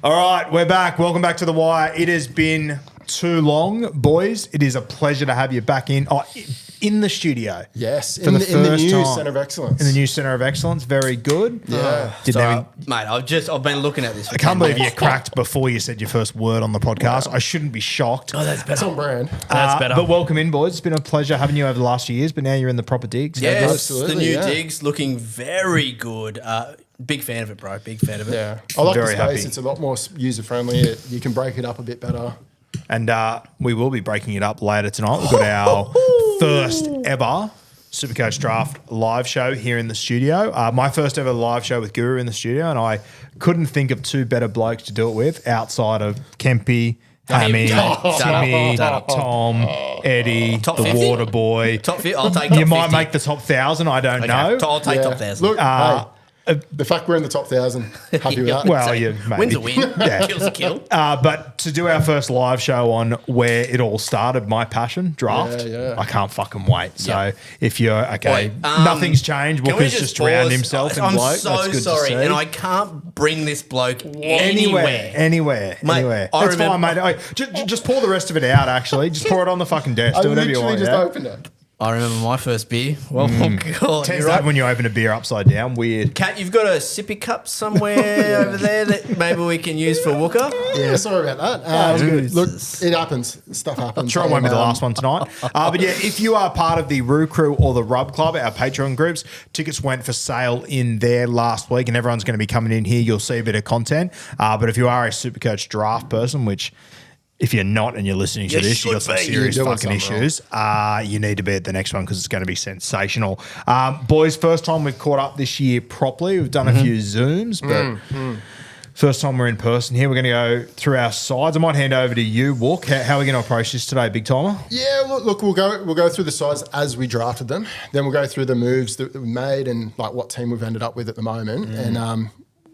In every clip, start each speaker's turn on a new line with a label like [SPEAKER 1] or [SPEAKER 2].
[SPEAKER 1] All right, we're back. Welcome back to The Wire. It has been too long, boys. It is a pleasure to have you back in the studio.
[SPEAKER 2] Yes, in the new Centre of Excellence.
[SPEAKER 1] In the new Centre of Excellence. Very good.
[SPEAKER 2] Yeah.
[SPEAKER 3] Mate, I've been looking at this.
[SPEAKER 1] I can't believe you cracked before you said your first word on the podcast.
[SPEAKER 2] Wow.
[SPEAKER 1] I shouldn't be shocked.
[SPEAKER 3] Oh, that's better.
[SPEAKER 2] It's on brand.
[SPEAKER 3] That's better.
[SPEAKER 1] But welcome in, boys. It's been a pleasure having you over the last few years, but now you're in the proper digs.
[SPEAKER 3] Yes,
[SPEAKER 2] Absolutely,
[SPEAKER 3] the new
[SPEAKER 2] yeah.
[SPEAKER 3] digs looking very good. Big fan of it, bro. Big fan of it.
[SPEAKER 2] Yeah, I like
[SPEAKER 1] Very
[SPEAKER 2] the space.
[SPEAKER 1] happy.
[SPEAKER 2] It's a lot more user friendly. You can break it up a bit better.
[SPEAKER 1] And we will be breaking it up later tonight. We've got our first ever SuperCoach Draft live show here in the studio. My first ever live show with Guru in the studio, and I couldn't think of two better blokes to do it with outside of Kempy, Hammy, Timmy, Tom, Eddie,
[SPEAKER 3] Top
[SPEAKER 1] the
[SPEAKER 3] 50?
[SPEAKER 1] Water Boy.
[SPEAKER 3] Top 50. I'll take top
[SPEAKER 1] You might
[SPEAKER 3] 50.
[SPEAKER 1] make the top 1,000. I don't know.
[SPEAKER 3] I'll take top 1,000.
[SPEAKER 2] Look, the fact we're in the top 1,000, happy with that.
[SPEAKER 1] Well, yeah, maybe.
[SPEAKER 3] Win's a win.
[SPEAKER 1] Yeah.
[SPEAKER 3] Kill's a kill.
[SPEAKER 1] But to do our first live show on where it all started, my passion, draft,
[SPEAKER 2] Yeah.
[SPEAKER 1] I can't fucking wait. So
[SPEAKER 3] Yeah.
[SPEAKER 1] if you're, okay,
[SPEAKER 3] Wait,
[SPEAKER 1] nothing's changed.
[SPEAKER 3] Can we
[SPEAKER 1] Wooker's just drowned
[SPEAKER 3] pause?
[SPEAKER 1] himself in
[SPEAKER 3] I'm
[SPEAKER 1] bloke.
[SPEAKER 3] so
[SPEAKER 1] That's good
[SPEAKER 3] sorry,
[SPEAKER 1] to see.
[SPEAKER 3] and I can't bring this bloke
[SPEAKER 1] Anywhere.
[SPEAKER 3] Mate,
[SPEAKER 1] That's
[SPEAKER 3] I
[SPEAKER 1] fine, mate. Just pour the rest of it out, actually. Just pour it on the fucking desk.
[SPEAKER 2] I
[SPEAKER 1] Do whatever you
[SPEAKER 2] literally
[SPEAKER 1] want.
[SPEAKER 2] just
[SPEAKER 1] Yeah?
[SPEAKER 2] opened it.
[SPEAKER 3] I remember my first beer. Well, God,
[SPEAKER 1] Tends
[SPEAKER 3] you're
[SPEAKER 1] to
[SPEAKER 3] right.
[SPEAKER 1] happen when you open a beer upside down. Weird.
[SPEAKER 3] Kat, you've got a sippy cup somewhere over there that maybe we can use for Wooker.
[SPEAKER 2] Yeah, sorry about that. Look, it happens. Stuff happens.
[SPEAKER 1] I'm sure it won't be the last one tonight. But yeah, if you are part of the Roo Crew or the Rub Club, our Patreon groups, tickets went for sale in there last week and everyone's going to be coming in here. You'll see a bit of content. But if you are a SuperCoach draft person, which if you're not and you're listening to
[SPEAKER 3] You
[SPEAKER 1] this, you've got
[SPEAKER 3] should
[SPEAKER 1] some
[SPEAKER 3] be.
[SPEAKER 1] serious
[SPEAKER 2] You're doing
[SPEAKER 1] fucking
[SPEAKER 2] something
[SPEAKER 1] issues. You need to be at the next one because it's going to be sensational. Boys, first time we've caught up this year properly. We've done a few Zooms, but first time we're in person here. We're going to go through our sides. I might hand over to you, Wook. How are we going to approach this today, big timer?
[SPEAKER 2] Yeah, look, we'll go through the sides as we drafted them. Then we'll go through the moves that we made and like what team we've ended up with at the moment, and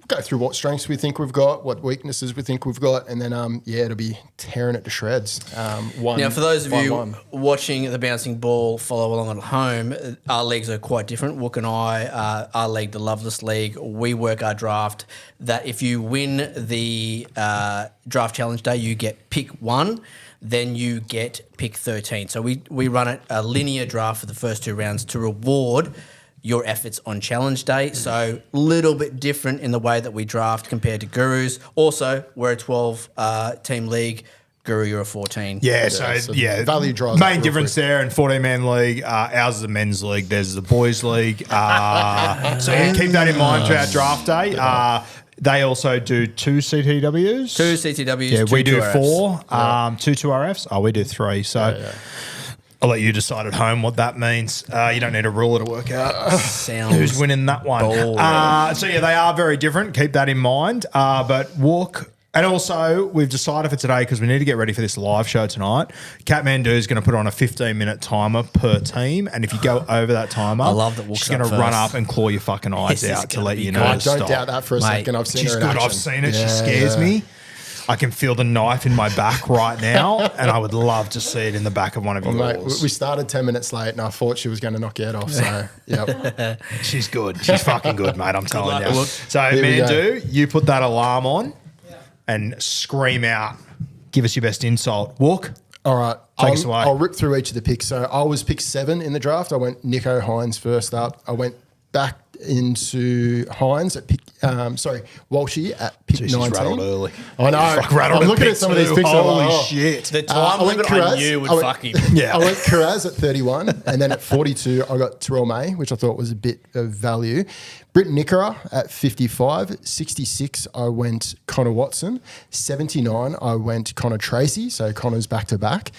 [SPEAKER 2] go through what strengths we think we've got, what weaknesses we think we've got, and then it'll be tearing it to shreds.
[SPEAKER 3] Now, for those of you watching the bouncing ball follow along at home, our leagues are quite different. Wook and I, our league, the Loveless League, we work our draft that if you win the draft challenge day, you get pick 1. Then you get pick 13. So we run it a linear draft for the first 2 rounds to reward your efforts on challenge day. So a little bit different in the way that we draft compared to Gurus. Also, we're a 12 team league. Guru, you're a 14.
[SPEAKER 1] Yeah,
[SPEAKER 2] value drives
[SPEAKER 1] main
[SPEAKER 2] real
[SPEAKER 1] difference
[SPEAKER 2] quick.
[SPEAKER 1] there in 14-man league. Ours is a men's league. There's the boys league. So yeah, keep that in mind to our draft day. They also do 2 CTWs.
[SPEAKER 3] 2 CTWs.
[SPEAKER 1] Yeah,
[SPEAKER 3] 2
[SPEAKER 1] we do
[SPEAKER 3] 2RFs.
[SPEAKER 1] 4. 2 2RFs. Oh, we do 3. So I'll let you decide at home what that means. You don't need a ruler to work out
[SPEAKER 3] Sounds
[SPEAKER 1] who's winning that one. So yeah, they are very different. Keep that in mind. But Wook. And also, we've decided for today, because we need to get ready for this live show tonight, Catmandu is going to put on a 15-minute timer per team. And if you go over that timer,
[SPEAKER 3] I love that Wook's
[SPEAKER 1] she's going to
[SPEAKER 3] up
[SPEAKER 1] run
[SPEAKER 3] first.
[SPEAKER 1] up and claw your fucking eyes
[SPEAKER 3] This is
[SPEAKER 1] out to
[SPEAKER 3] gonna
[SPEAKER 1] let
[SPEAKER 3] be
[SPEAKER 1] you
[SPEAKER 3] good.
[SPEAKER 1] know
[SPEAKER 2] I
[SPEAKER 1] to
[SPEAKER 2] don't
[SPEAKER 1] stop.
[SPEAKER 2] doubt that for a
[SPEAKER 3] Mate,
[SPEAKER 2] second. I've seen
[SPEAKER 1] She's
[SPEAKER 2] her in
[SPEAKER 1] good.
[SPEAKER 2] action.
[SPEAKER 1] I've seen it. She
[SPEAKER 2] Yeah,
[SPEAKER 1] scares
[SPEAKER 2] yeah.
[SPEAKER 1] me. I can feel the knife in my back right now, and I would love to see it in the back of one of
[SPEAKER 2] Mate,
[SPEAKER 1] yours.
[SPEAKER 2] we started 10 minutes late and I thought she was going to knock your head off. So, yep.
[SPEAKER 1] She's good. She's fucking good, mate. I'm telling
[SPEAKER 3] luck,
[SPEAKER 1] you.
[SPEAKER 3] Wook.
[SPEAKER 1] So,
[SPEAKER 2] Here we go.
[SPEAKER 1] Mandu, you put that alarm on and scream out. Give us your best insult. Wook.
[SPEAKER 2] All right.
[SPEAKER 1] Take us away.
[SPEAKER 2] I'll rip through each of the picks. So I was pick 7 in the draft. I went Nico Hines first up. I went back into Hines at pick, Walshy at pick
[SPEAKER 1] Jeez,
[SPEAKER 2] 19.
[SPEAKER 1] she's rattled early.
[SPEAKER 2] I know.
[SPEAKER 1] Fuck, rattled
[SPEAKER 2] I'm
[SPEAKER 1] at
[SPEAKER 2] looking
[SPEAKER 1] pick
[SPEAKER 2] at some of these
[SPEAKER 1] 2.
[SPEAKER 2] picks. and I'm like,
[SPEAKER 1] Holy
[SPEAKER 2] oh.
[SPEAKER 1] shit.
[SPEAKER 3] The time limit I knew would fuck him.
[SPEAKER 1] Yeah.
[SPEAKER 2] I went Kiraz at 31, and then at 42, I got Terrell May, which I thought was a bit of value. Britt Nickera at 55. 66, I went Connor Watson. 79, I went Connor Tracy, so Connor's back-to-back.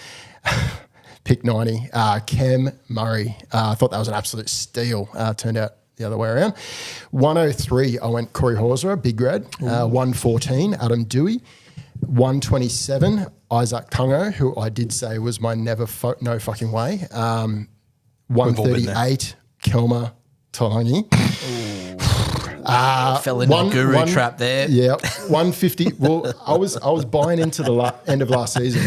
[SPEAKER 2] Pick 90, Cam Murray. I thought that was an absolute steal. Turned out the other way around. 103, I went Corey Horsera, big red. 114, Adam Dewey. 127, Isaac Tungo, who I did say was my no fucking way. 138, Kelma Talangi.
[SPEAKER 3] Fell into the guru trap there.
[SPEAKER 2] Yeah, 150. Well, I was buying into the end of last season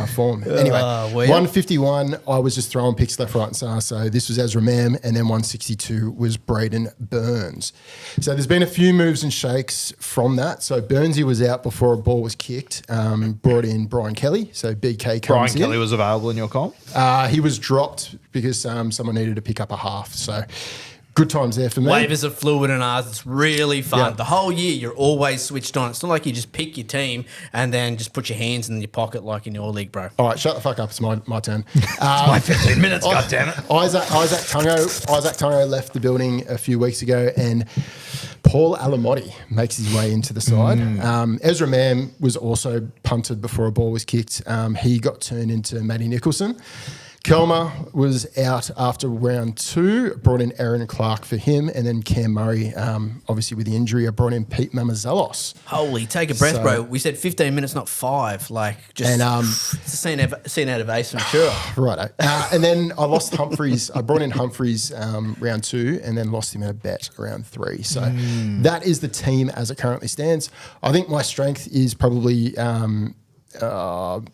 [SPEAKER 2] form. Anyway, 151. I was just throwing picks left, right, and centre. So this was Ezra Mam, and then 162 was Braden Burns. So there's been a few moves and shakes from that. So Burnsy was out before a ball was kicked. Brought in Brian Kelly. So BK comes
[SPEAKER 1] Brian Kelly was available in your comp?
[SPEAKER 2] He was dropped because someone needed to pick up a half. So good times there for me.
[SPEAKER 3] Waivers are fluid and ours. It's really fun.
[SPEAKER 2] Yeah.
[SPEAKER 3] The whole year, you're always switched on. It's not like you just pick your team and then just put your hands in your pocket like in your league, bro.
[SPEAKER 2] All right, shut the fuck up. It's my turn.
[SPEAKER 1] It's my 15 minutes, goddammit.
[SPEAKER 2] Isaac Tungo left the building a few weeks ago, and Paul Alamotti makes his way into the side. Ezra Mam was also punted before a ball was kicked. He got turned into Matty Nicholson. Kelmer was out after round 2, brought in Aaron Clark for him, and then Cam Murray, obviously with the injury, I brought in Pete Mamazelos.
[SPEAKER 3] Holy, take a breath, bro. We said 15 minutes, not 5. Like, just it's a scene out of Ace Ventura.
[SPEAKER 2] Righto. And then I lost Humphreys. I brought in Humphreys round 2 and then lost him in a bet round 3. So that is the team as it currently stands. I think my strength is probably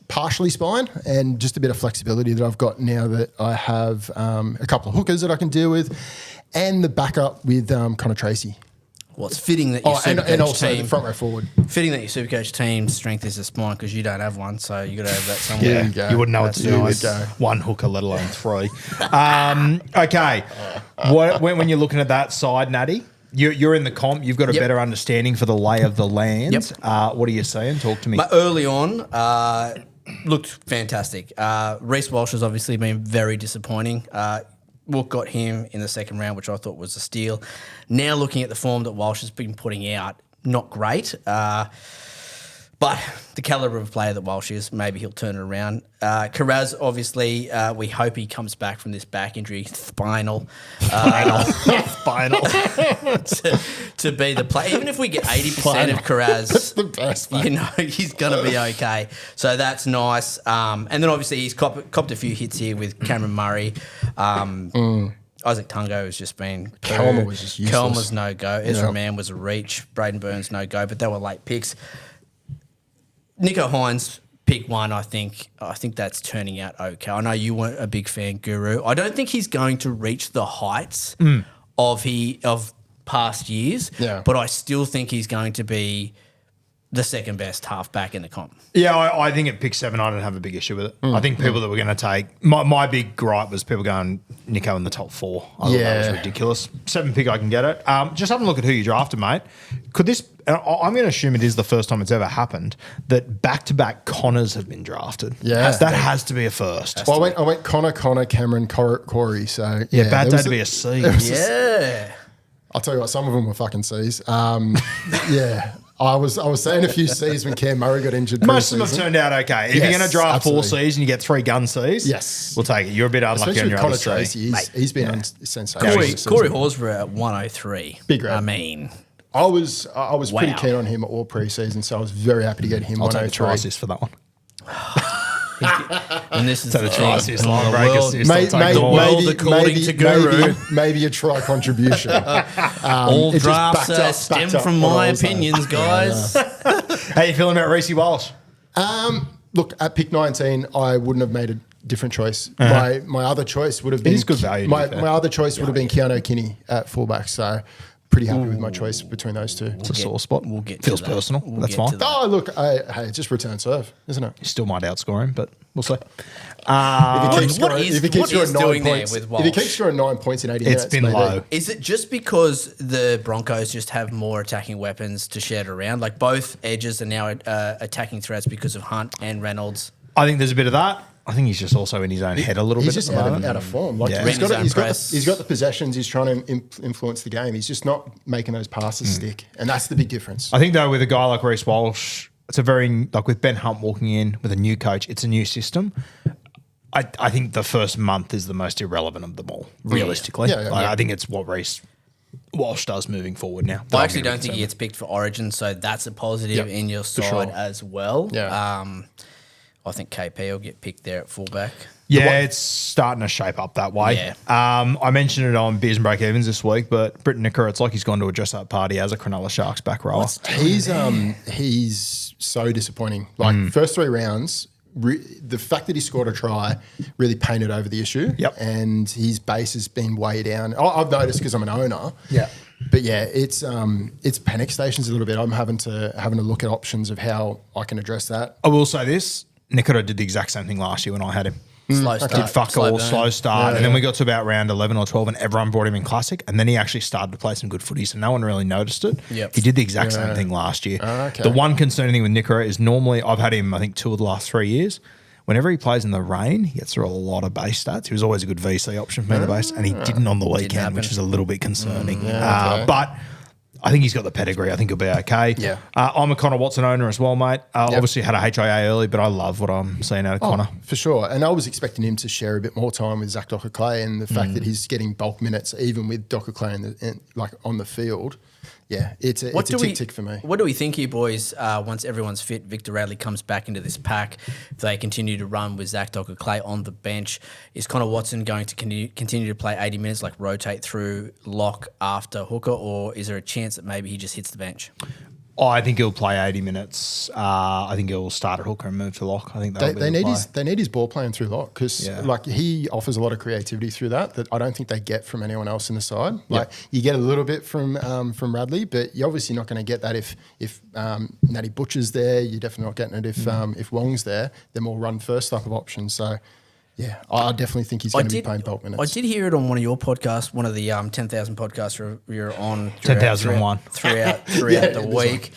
[SPEAKER 2] partially spine and just a bit of flexibility that I've got now that I have a couple of hookers that I can deal with, and the backup with Connor Tracy.
[SPEAKER 3] Well, it's fitting that your Supercoach
[SPEAKER 2] and also
[SPEAKER 3] team,
[SPEAKER 2] the front row forward.
[SPEAKER 3] Fitting that your Supercoach team's strength is a spine because you don't have one, so you got to have that somewhere.
[SPEAKER 2] There you go.
[SPEAKER 1] You wouldn't know what to do with one hooker, let alone 3. Okay. When you're looking at that side, Natty, you're in the comp. You've got a better understanding for the lay of the land. What are you saying? Talk to me.
[SPEAKER 3] But early on, looked fantastic. Reece Walsh has obviously been very disappointing. Wook got him in the second round, which I thought was a steal. Now looking at the form that Walsh has been putting out, not great. But the calibre of player that Walsh is, maybe he'll turn it around. Carraz, obviously, we hope he comes back from this back injury, spinal.
[SPEAKER 1] Spinal.
[SPEAKER 3] to be the player. Even if we get 80% of Carraz,
[SPEAKER 2] That's the best, mate.
[SPEAKER 3] you know, he's going to be okay. So that's nice. And then obviously he's copped a few hits here with Cameron Murray. Isaac Tungo has just been...
[SPEAKER 2] Kelmer was just useless.
[SPEAKER 3] Kelmer's no go. Ezra Mam was a reach. Braden Burns no go, but they were late picks. Nico Hines, pick 1, I think that's turning out okay. I know you weren't a big fan, Guru. I don't think he's going to reach the heights of past years, but I still think he's going to be the second best halfback in the comp.
[SPEAKER 1] Yeah, I think at pick 7, I don't have a big issue with it. I think people that were going to take... My big gripe was people going Nico in the top 4. I thought that was ridiculous. 7 pick, I can get it. Just have a look at who you drafted, mate. Could this... I'm going to assume it is the first time it's ever happened that back-to-back Connors have been drafted.
[SPEAKER 2] Yeah.
[SPEAKER 1] That has to be a first.
[SPEAKER 2] Well, I went Connor, Cameron, Corey. So
[SPEAKER 1] bad day to be a C.
[SPEAKER 2] I'll tell you what, some of them were fucking C's. I was saying a few C's when Cam Murray got injured.
[SPEAKER 1] Most of them have turned out okay. If you're going to draft 4 C's and you get 3 gun C's,
[SPEAKER 2] yes,
[SPEAKER 1] we'll take it. You're a bit unlucky
[SPEAKER 2] especially
[SPEAKER 1] on your
[SPEAKER 2] with Connor
[SPEAKER 1] other C.
[SPEAKER 2] Tracy. He's been sensational.
[SPEAKER 3] Corey Horsburgh at 103.
[SPEAKER 2] Big rate.
[SPEAKER 3] I mean...
[SPEAKER 2] I was pretty keen on him all pre-season, so I was very happy to get him.
[SPEAKER 1] I'll take the try assist for that one.
[SPEAKER 3] And this is
[SPEAKER 1] the try assist, line break
[SPEAKER 3] world.
[SPEAKER 1] assist.
[SPEAKER 2] Maybe a try contribution.
[SPEAKER 3] All drafts stem from my opinions, guys.
[SPEAKER 1] How you feeling about Reece Walsh?
[SPEAKER 2] Look, at pick 19, I wouldn't have made a different choice. My other choice would have been...
[SPEAKER 1] He's good value.
[SPEAKER 2] My other choice would have been Keanu Kinney at fullback, so... Pretty happy with my choice between those two.
[SPEAKER 1] It's a sore spot.
[SPEAKER 3] We'll get
[SPEAKER 1] Feels
[SPEAKER 3] to that.
[SPEAKER 1] personal. That's fine.
[SPEAKER 2] Oh, look, hey, just return serve, isn't it?
[SPEAKER 1] You still might outscore him, but we'll see.
[SPEAKER 2] If he keeps scoring 9 points,
[SPEAKER 3] with
[SPEAKER 2] if
[SPEAKER 3] Walsh?
[SPEAKER 2] he keeps scoring 9 points in 80 minutes,
[SPEAKER 1] It's been
[SPEAKER 2] maybe.
[SPEAKER 1] low.
[SPEAKER 3] Is it just because the Broncos just have more attacking weapons to shed around? Like both edges are now attacking threats because of Hunt and Reynolds.
[SPEAKER 1] I think there's a bit of that. I think he's just also in his own head a little
[SPEAKER 2] He's
[SPEAKER 1] bit.
[SPEAKER 2] just
[SPEAKER 1] at the moment.
[SPEAKER 2] out of form. Like
[SPEAKER 1] Yeah.
[SPEAKER 2] he's got
[SPEAKER 3] He's
[SPEAKER 2] the possessions. He's trying to influence the game. He's just not making those passes stick, and that's the big difference.
[SPEAKER 1] I think though, with a guy like Reece Walsh, it's a very like with Ben Hunt walking in with a new coach. It's a new system. I think the first month is the most irrelevant of them all, realistically. I think it's what Reece Walsh does moving forward now.
[SPEAKER 3] I actually don't think he gets picked for Origin, so that's a positive in your side as well.
[SPEAKER 2] Yeah.
[SPEAKER 3] I think KP will get picked there at fullback.
[SPEAKER 1] Yeah, it's starting to shape up that way.
[SPEAKER 3] Yeah.
[SPEAKER 1] I mentioned it on Beers and Break Evens this week, but Britton Nicker, it's like he's gone to a dress-up party as a Cronulla Sharks back rower.
[SPEAKER 2] He's so disappointing. Like first 3 rounds, the fact that he scored a try really painted over the issue.
[SPEAKER 1] Yep.
[SPEAKER 2] And his base has been way down. I've noticed because I'm an owner.
[SPEAKER 1] Yeah.
[SPEAKER 2] But yeah, it's panic stations a little bit. I'm having to look at options of how I can address that.
[SPEAKER 1] I will say this, Nicker did the exact same thing last year when I had him.
[SPEAKER 3] Slow start.
[SPEAKER 1] Did fuck all,
[SPEAKER 3] burn.
[SPEAKER 1] slow start. And then we got to about round 11 or 12 and everyone brought him in Classic. And then he actually started to play some good footy, so no one really noticed it.
[SPEAKER 3] Yep.
[SPEAKER 1] He did the exact same thing last year.
[SPEAKER 2] Okay.
[SPEAKER 1] The one concerning thing with Nicker is normally, I've had him, I think, 2 of the last 3 years. Whenever he plays in the rain, he gets through a lot of base stats. He was always a good VC option for me in the base, and he didn't on the weekend, which is a little bit concerning. But I think he's got the pedigree. I think he'll be okay.
[SPEAKER 2] Yeah.
[SPEAKER 1] I'm a Connor Watson owner as well, mate. Obviously had a HIA early, but I love what I'm seeing out of Connor.
[SPEAKER 2] For sure. And I was expecting him to share a bit more time with Zach Docker-Clay, and the fact that he's getting bulk minutes even with Docker-Clay like on the field. Yeah, it's a tick for me.
[SPEAKER 3] What do we think here, boys? Once everyone's fit, Victor Radley comes back into this pack. If they continue to run with Zach Docker-Clay on the bench, is Connor Watson going to continue to play 80 minutes, like rotate through lock after hooker, or is there a chance that maybe he just hits the bench?
[SPEAKER 1] I think he'll play 80 minutes. I think he'll start at hooker and move to lock. I think
[SPEAKER 2] they need his ball playing through lock because like he offers a lot of creativity through that I don't think they get from anyone else in the side. Like you get a little bit from Radley, but you're obviously not going to get that if Natty Butcher's there. You're definitely not getting it if Wong's there. They're more run first type of options. So. Yeah, I definitely think he's going to be playing bulk minutes.
[SPEAKER 3] I did hear it on one of your podcasts, one of the 10,000 podcasts you're on.
[SPEAKER 1] 10,001.
[SPEAKER 3] Throughout the week.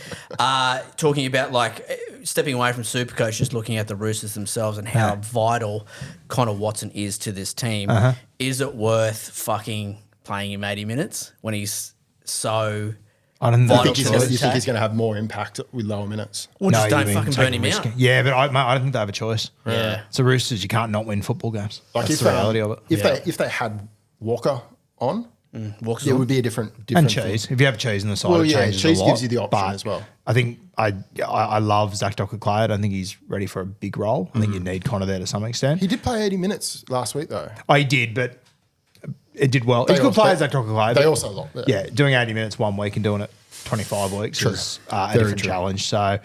[SPEAKER 3] Talking about like stepping away from Supercoach, just looking at the Roosters themselves and how vital Connor Watson is to this team. Is it worth fucking playing him 80 minutes when he's so...
[SPEAKER 1] I don't
[SPEAKER 2] think you think he's going to have more impact with lower minutes?
[SPEAKER 3] Well, just don't fucking burn him out.
[SPEAKER 1] Yeah, but I don't think they have a choice.
[SPEAKER 3] Yeah.
[SPEAKER 1] It's the Roosters. You can't not win football games.
[SPEAKER 2] Like
[SPEAKER 1] That's the reality of it.
[SPEAKER 2] If they had Walker on, it would be a different
[SPEAKER 1] and
[SPEAKER 2] thing.
[SPEAKER 1] Cheese. If you have Cheese in the side, it changes
[SPEAKER 2] Cheese
[SPEAKER 1] a lot.
[SPEAKER 2] gives you the option as well.
[SPEAKER 1] I think I love Zach Docker-Clay. I don't think he's ready for a big role. I think you need Connor there to some extent.
[SPEAKER 2] He did play 80 minutes last week though.
[SPEAKER 1] Oh, he did, but it did well. He's a good player, Zach Docker-Clay.
[SPEAKER 2] They also lost.
[SPEAKER 1] Yeah, doing 80 minutes 1 week and doing it 25 weeks is a different challenge. So,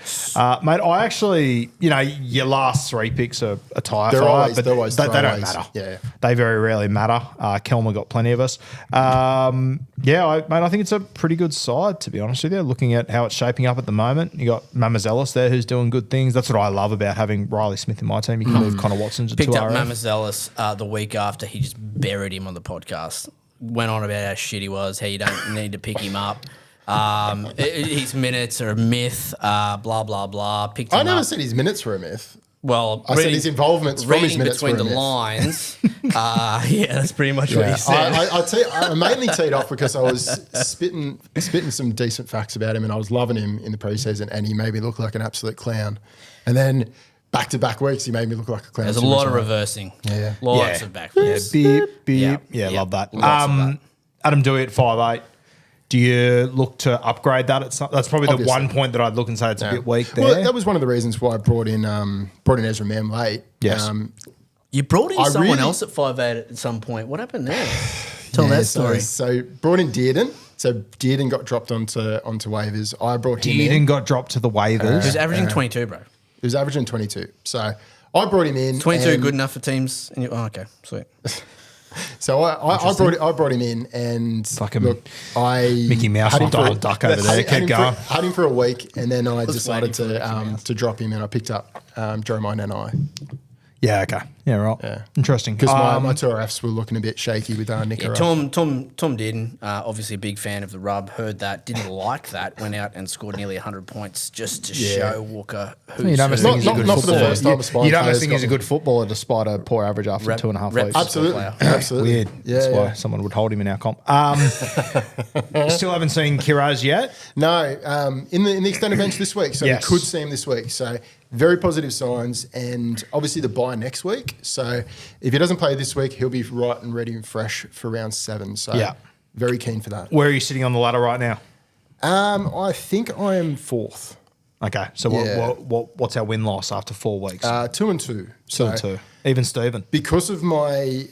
[SPEAKER 1] mate, I actually, your last 3 picks are a tyre fire, but they don't matter.
[SPEAKER 2] Yeah.
[SPEAKER 1] They very rarely matter. Kelmer got plenty of us. Mate, I think it's a pretty good side, to be honest with you, looking at how it's shaping up at the moment. You got Mamazelis there who's doing good things. That's what I love about having Riley Smith in my team. You can move Connor Watson to 2
[SPEAKER 3] Picked up Mamazelis the week after he just buried him on the podcast. Went on about how shit he was, how you don't need to pick him up. His minutes are a myth, blah, blah, blah.
[SPEAKER 2] I never said his minutes were a myth.
[SPEAKER 3] Well,
[SPEAKER 2] I said his involvements from his minutes
[SPEAKER 3] between
[SPEAKER 2] were
[SPEAKER 3] the
[SPEAKER 2] a myth.
[SPEAKER 3] lines. That's pretty much what he said.
[SPEAKER 2] I mainly teed off because I was spitting some decent facts about him and I was loving him in the preseason and he made me look like an absolute clown. And then back-to-back weeks, he made me look like a clown.
[SPEAKER 3] There's a lot of reversing.
[SPEAKER 2] Yeah.
[SPEAKER 3] Lots of backflips.
[SPEAKER 1] Beep, beep. Yeah, love that. Adam Dewey at 5'8". Do you look to upgrade that? That's probably the one point that I'd look and say it's a bit weak there.
[SPEAKER 2] Well, that was one of the reasons why I brought in Ezra Mam late.
[SPEAKER 1] Yes.
[SPEAKER 3] You brought in someone else at 5'8" at some point. What happened there? Tell that story.
[SPEAKER 2] So brought in Dearden. So Dearden got dropped onto waivers. I brought him in.
[SPEAKER 1] Dearden got dropped to the waivers.
[SPEAKER 3] He was averaging 22, bro.
[SPEAKER 2] He was averaging 22. So I brought him in.
[SPEAKER 3] 22 good enough for teams? Okay, sweet.
[SPEAKER 2] So I brought him in and
[SPEAKER 1] Mickey Mouse and Donald Duck over there. Keep going.
[SPEAKER 2] Had him for a week and then I decided to drop him and I picked up Jeremiah Nanai.
[SPEAKER 1] Yeah, okay. Yeah, right.
[SPEAKER 2] Yeah.
[SPEAKER 1] Interesting.
[SPEAKER 2] Because my 2RFs were looking a bit shaky with Nicker.
[SPEAKER 3] Yeah, Tom didn't. Obviously a big fan of the rub. Heard that. Didn't like that. Went out and scored nearly 100 points just to show Walker who's
[SPEAKER 1] you don't must think he's a good
[SPEAKER 2] not for the first time.
[SPEAKER 1] You don't must think he's a good footballer despite a poor average after 2.5 weeks.
[SPEAKER 2] Absolutely.
[SPEAKER 1] Weird. That's why someone would hold him in our comp. Still haven't seen Kiraz yet?
[SPEAKER 2] No. In the extended bench this week. So we could see him this week. So very positive signs and obviously the bye next week. So if he doesn't play this week, he'll be right and ready and fresh for round 7. So very keen for that.
[SPEAKER 1] Where are you sitting on the ladder right now?
[SPEAKER 2] I think I am 4th.
[SPEAKER 1] Okay, so
[SPEAKER 2] Yeah.
[SPEAKER 1] what's our win loss after 4 weeks?
[SPEAKER 2] 2-2. So
[SPEAKER 1] 2-2. Even Steven.
[SPEAKER 2] because of my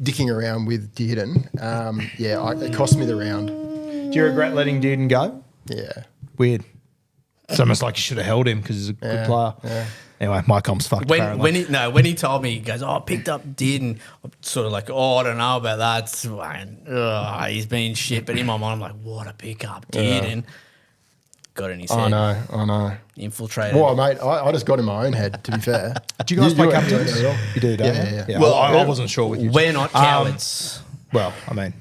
[SPEAKER 2] dicking around with Dearden, it cost me the round.
[SPEAKER 1] Do you regret letting Dearden go?
[SPEAKER 2] Yeah.
[SPEAKER 1] Weird. It's almost like you should have held him because he's a good player.
[SPEAKER 2] Yeah.
[SPEAKER 1] Anyway, my comp's fucked.
[SPEAKER 3] When he told me, he goes, I picked up Dearden. I'm sort of like, I don't know about that. He's been shit. But in my mind, I'm like, what a pickup, Dearden. Got in his head.
[SPEAKER 2] I know.
[SPEAKER 3] Infiltrated.
[SPEAKER 2] Well, mate, I just got in my own head, to be fair.
[SPEAKER 1] Do you guys play
[SPEAKER 2] weren't
[SPEAKER 1] captains?
[SPEAKER 2] doing it at all.
[SPEAKER 1] You do, don't
[SPEAKER 2] Yeah.
[SPEAKER 1] you?
[SPEAKER 3] Well,
[SPEAKER 1] I wasn't sure with you.
[SPEAKER 3] We're not cowards.
[SPEAKER 1] Well, I mean,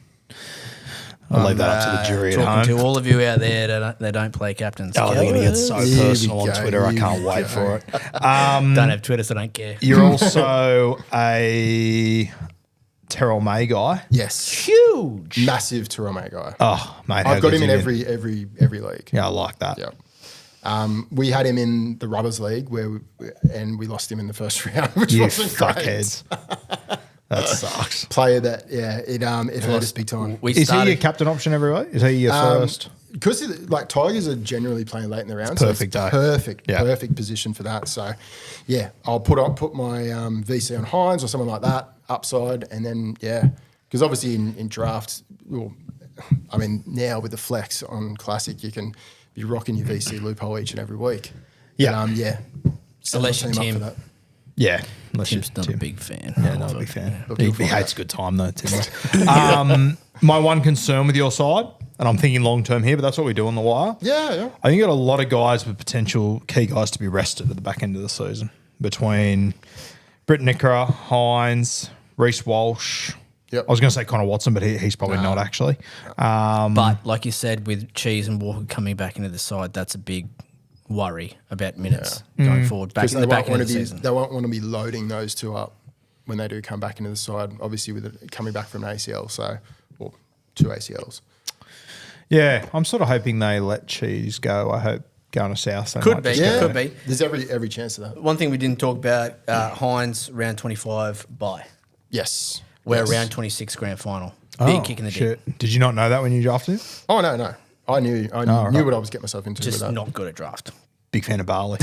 [SPEAKER 1] I'll leave that up to the jury at
[SPEAKER 3] Talking
[SPEAKER 1] home.
[SPEAKER 3] to all of you out there that don't play captains.
[SPEAKER 1] Oh, they're going to get so
[SPEAKER 2] Here we
[SPEAKER 1] personal on
[SPEAKER 2] go,
[SPEAKER 1] Twitter. I
[SPEAKER 2] here
[SPEAKER 1] can't
[SPEAKER 2] we
[SPEAKER 1] wait
[SPEAKER 2] go.
[SPEAKER 1] for it.
[SPEAKER 3] Don't have Twitter, so don't care.
[SPEAKER 1] You're also a Terrell May guy.
[SPEAKER 2] Yes.
[SPEAKER 3] Huge.
[SPEAKER 2] Massive Tarome guy.
[SPEAKER 1] Oh, mate, how
[SPEAKER 2] I've got
[SPEAKER 1] good's
[SPEAKER 2] him in
[SPEAKER 1] he been?
[SPEAKER 2] every league.
[SPEAKER 1] Yeah, I like that.
[SPEAKER 2] Yeah. We had him in the Rubbers League and we lost him in the first round, which
[SPEAKER 1] You
[SPEAKER 2] wasn't great.
[SPEAKER 1] fuckheads. That sucks.
[SPEAKER 2] Player that, it hurt us big time.
[SPEAKER 3] We
[SPEAKER 1] Is he
[SPEAKER 3] started.
[SPEAKER 1] your captain option every week? Is he your first?
[SPEAKER 2] Because Tigers are generally playing late in the round,
[SPEAKER 1] perfect
[SPEAKER 2] so
[SPEAKER 1] day.
[SPEAKER 2] it's perfect position for that. So, yeah, I'll put my VC on Hines or something like that upside, and then because obviously in draft, now with the flex on Classic, you can be rocking your VC loophole each and every week.
[SPEAKER 1] Yeah.
[SPEAKER 2] Set my
[SPEAKER 3] Unless you're
[SPEAKER 2] team up
[SPEAKER 3] Tim.
[SPEAKER 2] for that.
[SPEAKER 1] Yeah. Unless
[SPEAKER 3] Tim's
[SPEAKER 1] you're
[SPEAKER 3] not a big fan.
[SPEAKER 1] Yeah, not a big fan.
[SPEAKER 2] Looking
[SPEAKER 1] He
[SPEAKER 2] for
[SPEAKER 1] hates
[SPEAKER 2] that.
[SPEAKER 1] good time though, Tim. My one concern with your side, and I'm thinking long term here, but that's what we do on the wire.
[SPEAKER 2] Yeah.
[SPEAKER 1] I think you got a lot of guys with potential key guys to be rested at the back end of the season between Britt Nickera, Hines, Reece Walsh.
[SPEAKER 2] Yep.
[SPEAKER 1] I was going to say Connor Watson, but he's probably not actually.
[SPEAKER 3] But like you said, with Cheese and Walker coming back into the side, that's a big worry about minutes going forward. Back
[SPEAKER 2] Because
[SPEAKER 3] in
[SPEAKER 2] they
[SPEAKER 3] the back
[SPEAKER 2] won't
[SPEAKER 3] end
[SPEAKER 2] want
[SPEAKER 3] of
[SPEAKER 2] to
[SPEAKER 3] the
[SPEAKER 2] be
[SPEAKER 3] season.
[SPEAKER 2] they won't want to be loading those two up when they do come back into the side. Obviously, with it coming back from an ACL, or 2 ACLs.
[SPEAKER 1] Yeah, I'm sort of hoping they let Cheese go. I hope going to South. They
[SPEAKER 3] Could
[SPEAKER 1] might
[SPEAKER 3] be.
[SPEAKER 1] just
[SPEAKER 3] Yeah.
[SPEAKER 1] go-
[SPEAKER 3] Could be.
[SPEAKER 2] There's every chance of that.
[SPEAKER 3] One thing we didn't talk about, Hines round 25 bye.
[SPEAKER 2] Yes.
[SPEAKER 3] We're
[SPEAKER 2] Yes.
[SPEAKER 3] round 26 grand final. Big
[SPEAKER 1] Oh,
[SPEAKER 3] kick in the dick.
[SPEAKER 1] shit. Did you not know that when you drafted him?
[SPEAKER 2] Oh no. I knew
[SPEAKER 1] right.
[SPEAKER 2] what I was getting myself into.
[SPEAKER 3] Just
[SPEAKER 2] with that.
[SPEAKER 3] not good at draft.
[SPEAKER 1] Big fan of barley.